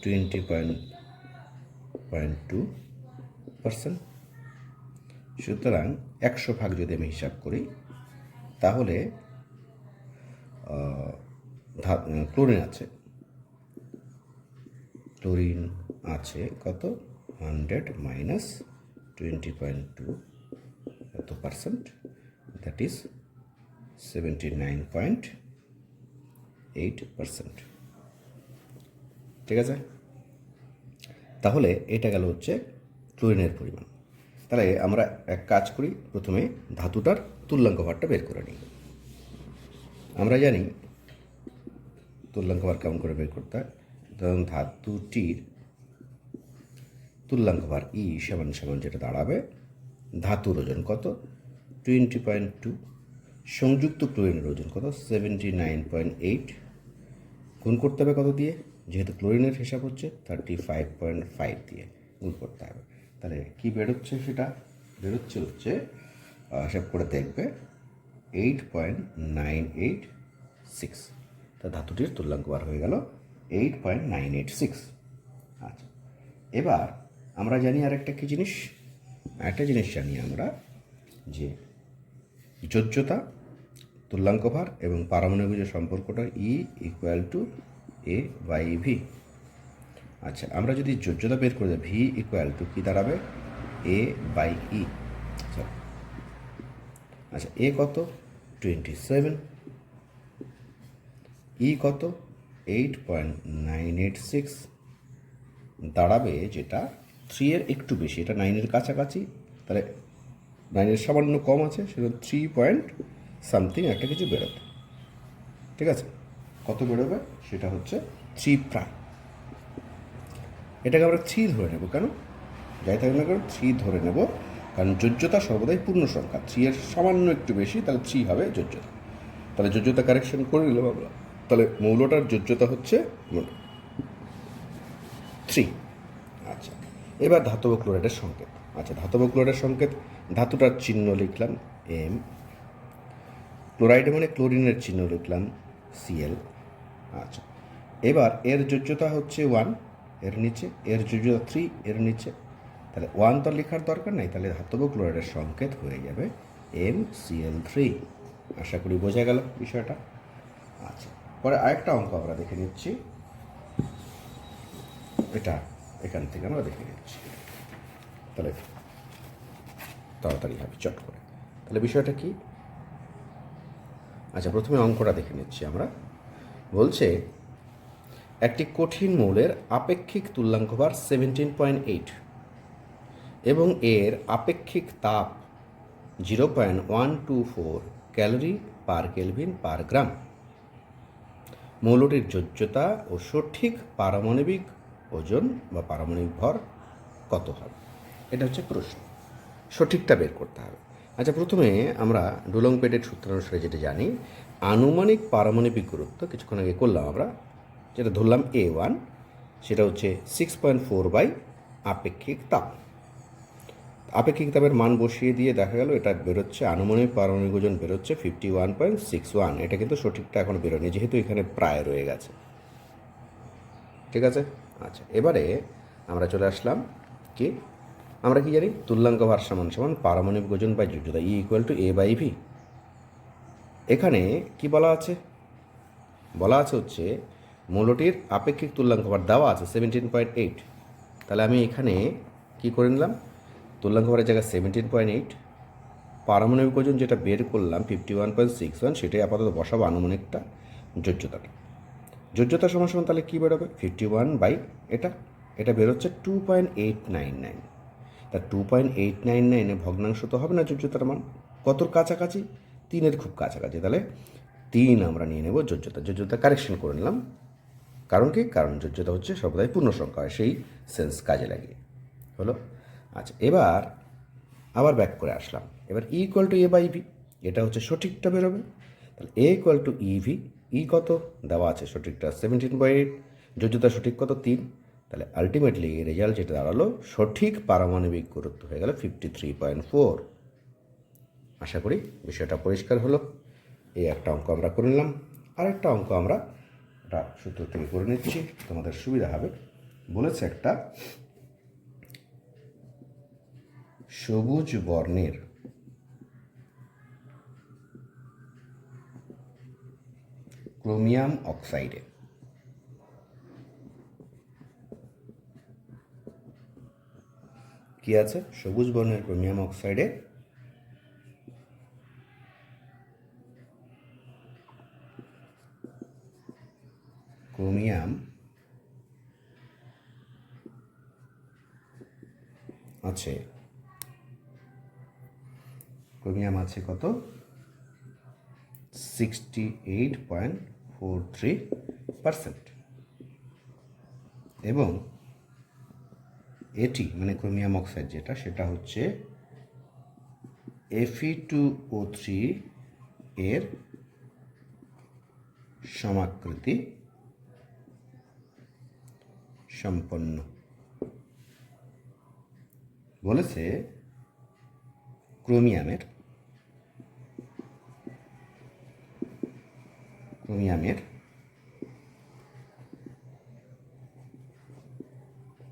20.2%। সুতরাং 100 ভাগ যদি আমি হিসাব করি তাহলে ক্লোরিন আছে কত 100 মাইনাস 20.2%, দ্যাট ইজ 79.8%। ঠিক আছে, তাহলে এটা গেল হচ্ছে ক্লোরিনের পরিমাণ। তাহলে আমরা এক কাজ করি, প্রথমে ধাতুটার তুল্যাঙ্ক ভারটা বের করে নিই। আমরা জানি তুল্যাঙ্ক ভার কেমন করে বের করতে হয়। ধরুন ধাতুটির তুল্যাঙ্ক ভার ই সমান সমান যেটা দাঁড়াবে ধাতুর ওজন কত 20.2, সংযুক্ত ক্লোরিনের ওজন কত 79.8, গুণ করতে হবে কত দিয়ে, যেহেতু ক্লোরিনের হিসাব হচ্ছে 35.5 দিয়ে গুণ করতে হবে। তাহলে কী বেরোচ্ছে, সেটা বেরোচ্ছে হচ্ছে হিসাব করে দেখবে 8.986। তা ধাতুটির তুল্যাঙ্ক বার হয়ে গেল 8.986। আচ্ছা, এবার আমরা জানি আরেকটা জিনিস জানি আমরা, যে যোজ্যতা, তুল্যাঙ্ক ভার এবং পারমাণবিক যে সম্পর্কটা E equal to A by V. আচ্ছা, আমরা যদি যোজ্যতা বের করে দিই ভি ইকুয়াল টু কী দাঁড়াবে এ বাই ই। আচ্ছা, এ কত 27, ই কত 8.986, দাঁড়াবে যেটা 3 এর একটু বেশি, এটা 9 এর কাছাকাছি, তাহলে 9 এর সামান্য কম আছে, সেটা 3 পয়েন্ট সামথিং একটা কিছু বেরোবে। ঠিক আছে, কত বেরোবে সেটা হচ্ছে 3 প্রাইম। এটাকে আমরা 3 ধরে নেব, কেন যাই থাকবে না কেন 3 ধরে নেব, কারণ যোজ্যতা সর্বদাই পূর্ণ সংখ্যা, 3 এর সামান্য একটু বেশি, তাহলে 3 হবে যোজ্যতা। তাহলে যোজ্যতা কারেকশন করে নিলাম আমরা, তাহলে মৌলটার যোজ্যতা হচ্ছে 3। আচ্ছা, এবার ধাতব ক্লোরাইডের সংকেত। আচ্ছা, ধাতব ক্লোরাইডের সংকেত, ধাতুটার চিহ্ন লিখলাম এম, ক্লোরাইড মানে ক্লোরিনের চিহ্ন লিখলাম সিএল। আচ্ছা, এবার এর যোজ্যতা হচ্ছে 1, এর নিচে, এর যোজ্যতা 3, এর নিচে, তাহলে 1 তো লেখার দরকার নাই, তাহলে ধাতব ক্লোরাইডের সংকেত হয়ে যাবে MCl3। আশা করি বোঝা গেল বিষয়টা। আচ্ছা, পরে আরেকটা অঙ্ক আমরা দেখে নিচ্ছি, এটা এখান থেকে আমরা দেখে নিচ্ছি, তাহলে তাড়াতাড়ি হবে চট করে। তাহলে বিষয়টা কি, আচ্ছা প্রথমে অঙ্কটা দেখে নিচ্ছি আমরা। বলছে একটি কঠিন মৌলের আপেক্ষিক তুল্যাঙ্ক ভার 17.8 এবং এর আপেক্ষিক তাপ 0.124 ক্যালোরি পার কেলভিন পার গ্রাম। মৌলটির যোজ্যতা ও সঠিক পারমাণবিক ওজন বা পারমাণবিক ভর কত হবে, এটা হচ্ছে প্রশ্ন। সঠিকটা বের করতে হবে। আচ্ছা, প্রথমে আমরা ডুলং পেটের সূত্র অনুসারে যেটা জানি, আনুমানিক পারমাণবিক গুরুত্ব কিছুক্ষণ আগে করলাম আমরা, যেটা ধরলাম A1, সেটা হচ্ছে 6.4 বাই আপেক্ষিক তাপ। আপেক্ষিক তাপের মান বসিয়ে দিয়ে দেখা গেল এটা বেরোচ্ছে, আনুমানিক পারমাণবিক ওজন বেরোচ্ছে 51.61। এটা কিন্তু সঠিকটা এখন বেরোয়নি, যেহেতু এখানে প্রায় রয়ে গেছে। ঠিক আছে, আচ্ছা এবারে আমরা চলে আসলাম কি, আমরা কি জানি তুল্যাঙ্ক ভার সমান সমান পারমাণবিক ওজন বাই যোজ্যতা E equal to A by V. এখানে কি বলা আছে, বলা আছে হচ্ছে মৌলটির আপেক্ষিক তুল্যাঙ্ক ভার দেওয়া আছে 17.8। তাহলে আমি এখানে কি করে নিলাম, তুল্যাঙ্ক ভারের জায়গায় 17.8, পারমাণবিক ওজন যেটা বের করলাম 51.61, সেটাই আপাতত বসাবো আনুমানিকটা যোজ্যতাটা। যোজ্যতা সমান সমান তাহলে কী বেরোবে 51 বাই এটা বেরোচ্ছে 2.899। তা 2.899 ভগ্নাংশ তো হবে না যোজ্যতার মান, কতর কাছাকাছি 3-এর খুব কাছাকাছি, তাহলে 3 আমরা নিয়ে নেব যোজ্যতা কারেকশন করে নিলাম। কারণ কি, কারণ যোজ্যতা হচ্ছে সর্বদাই পূর্ণ সংখ্যা হয়, সেই সেন্স কাজে লাগিয়ে হলো। আচ্ছা, এবার আবার ব্যাক করে আসলাম, এবার E equal to A by V, এটা হচ্ছে সঠিকটা বেরোবে। তাহলে A equal to EV, E কত দেওয়া আছে সঠিকটা 17.8, যোজ্যতা সঠিক কত 3, তাহলে আলটিমেটলি রেজাল্ট যেটা দাঁড়ালো সঠিক পারমাণবিক গুরুত্ব হয়ে গেল 53.4। আশা করি বিষয়টা পরিষ্কার হলো। এই একটা অঙ্ক আমরা করে নিলাম। আরেকটা অঙ্ক আমরা এটা সূত্র থেকে করে নিচ্ছি, তোমাদের সুবিধা হবে। বলেছে একটা সবুজ বর্ণের ক্রোমিয়াম অক্সাইডে কি আছে? সবুজ বর্ণের ক্রোমিয়াম অক্সাইডে ক্রোমিয়াম আছে, ক্রোমিয়াম আছে কত? 68.43%। এবং এটি মানে ক্রোমিয়াম অক্সাইড যেটা, সেটা হচ্ছে Fe2O3 এর সমাকৃতি সম্পন্ন। বলেছে ক্রোমিয়ামের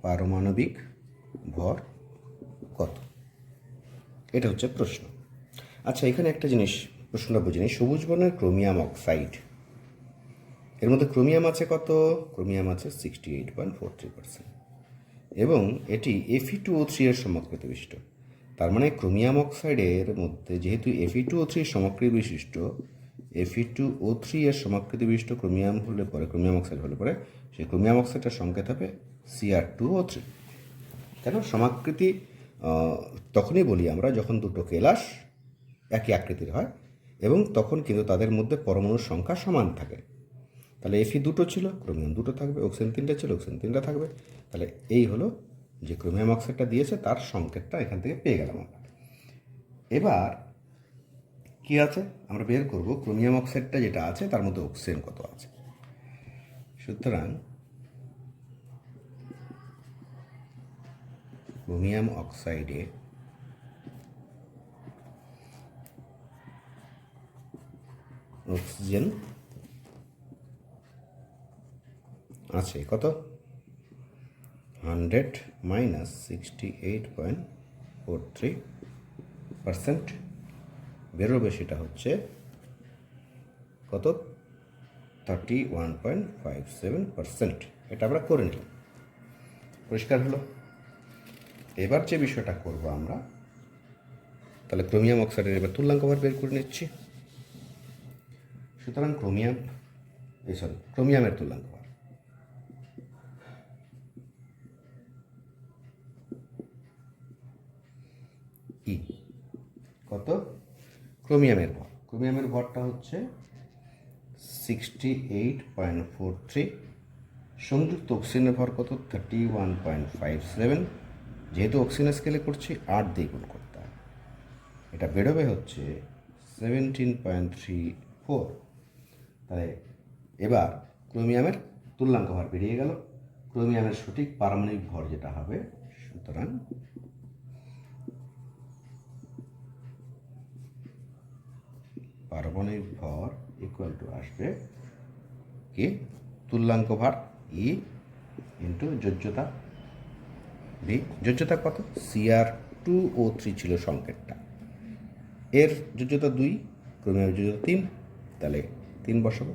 পারমাণবিক ভর কত? এটা হচ্ছে প্রশ্ন। আচ্ছা, এখানে একটা জিনিস প্রশ্নটা বুঝিনি। সবুজ বর্ণের ক্রোমিয়াম অক্সাইড, এর মধ্যে ক্রোমিয়াম আছে কত? ক্রোমিয়াম আছে 68.43%। এবং এটি Fe2O3 এর সমাকৃতি বিশিষ্ট। তার মানে ক্রোমিয়াম অক্সাইডের মধ্যে যেহেতু Fe2O3 সমাকৃতি বিশিষ্ট, Fe2O3 এর সমাকৃতি বিশিষ্ট ক্রোমিয়াম হলে পরে, ক্রোমিয়াম অক্সাইড হলে পরে, সেই ক্রোমিয়াম অক্সাইডটার সংকেত হবে Cr2O3। কেন সমাকৃতি তখনই বলি আমরা যখন দুটো কেলাস একই আকৃতির হয় এবং তখন কিন্তু তাদের মধ্যে পরমাণুর সংখ্যা সমান থাকে। তাহলে Fe দুটো ছিল, ক্রোমিয়াম দুটো থাকবে, অক্সিজেন তিনটে ছিল, অক্সিজেন তিনটা থাকবে। তাহলে এই হলো যে ক্রোমিয়াম অক্সাইডটা দিয়েছে তার সংকেতটা এখান থেকে পেয়ে গেলাম আমরা। এবার কি আছে আমরা বের করব, ক্রোমিয়াম অক্সাইডটা যেটা আছে তার মধ্যে অক্সিজেন কত আছে। সুতরাং ক্রোমিয়াম অক্সাইডে অক্সিজেন আছে কত? 100 মাইনাস 68.43%। বেরোবে সেটা হচ্ছে কত? 31.57%। এটা আমরা করে নিলাম, পরিষ্কার হলো। এবার যে বিষয়টা করব আমরা, তাহলে ক্রোমিয়াম অক্সাইডের এবার তুল্যাঙ্ক ভার বের করে নিচ্ছি। সুতরাং ক্রোমিয়ামের তুল্যাঙ্ক ভার ই কত? ক্রোমিয়ামের ভরটা হচ্ছে 68.43। সংযুক্ত অক্সিজেনের ভর কত? 31.57। যেহেতু অক্সিজেন স্কেলে করছি 8 দিয়ে গুণ করতে হবে। এটা বেরোবে হচ্ছে 17.34। তাহলে এবার ক্রোমিয়ামের তুল্যাঙ্ক ভর বেরিয়ে গেল, ক্রোমিয়ামের সঠিক পারমাণবিক ভর যেটা হবে। সুতরাং পারমাণবিক ভর ইকুয়াল টু আসবে কি? তুল্যাঙ্ক ভর ই ইন্টু যোজ্যতা ভি। যোজ্যতা কত? Cr2O3 ছিল সংকেতটা, এর যোজ্যতা 2, ক্রোমিয়ামের যোজ্যতা 3, তাহলে 3 বসাবো।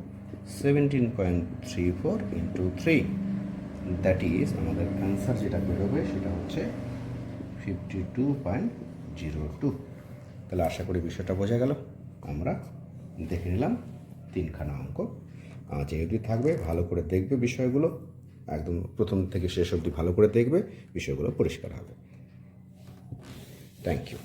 17.34 ইন্টু 3, দ্যাট ইজ আমাদের অ্যান্সার যেটা বেরোবে সেটা হচ্ছে 52.02। তাহলে আশা করি বিষয়টা বোঝা গেল। আমরা দেখে নিলাম 3খানা অঙ্ক। যেহেতু থাকবে ভালো করে দেখবে বিষয়গুলো, একদম প্রথম থেকে শেষ অবধি ভালো করে দেখবে, বিষয়গুলো পরিষ্কার হবে। Thank you.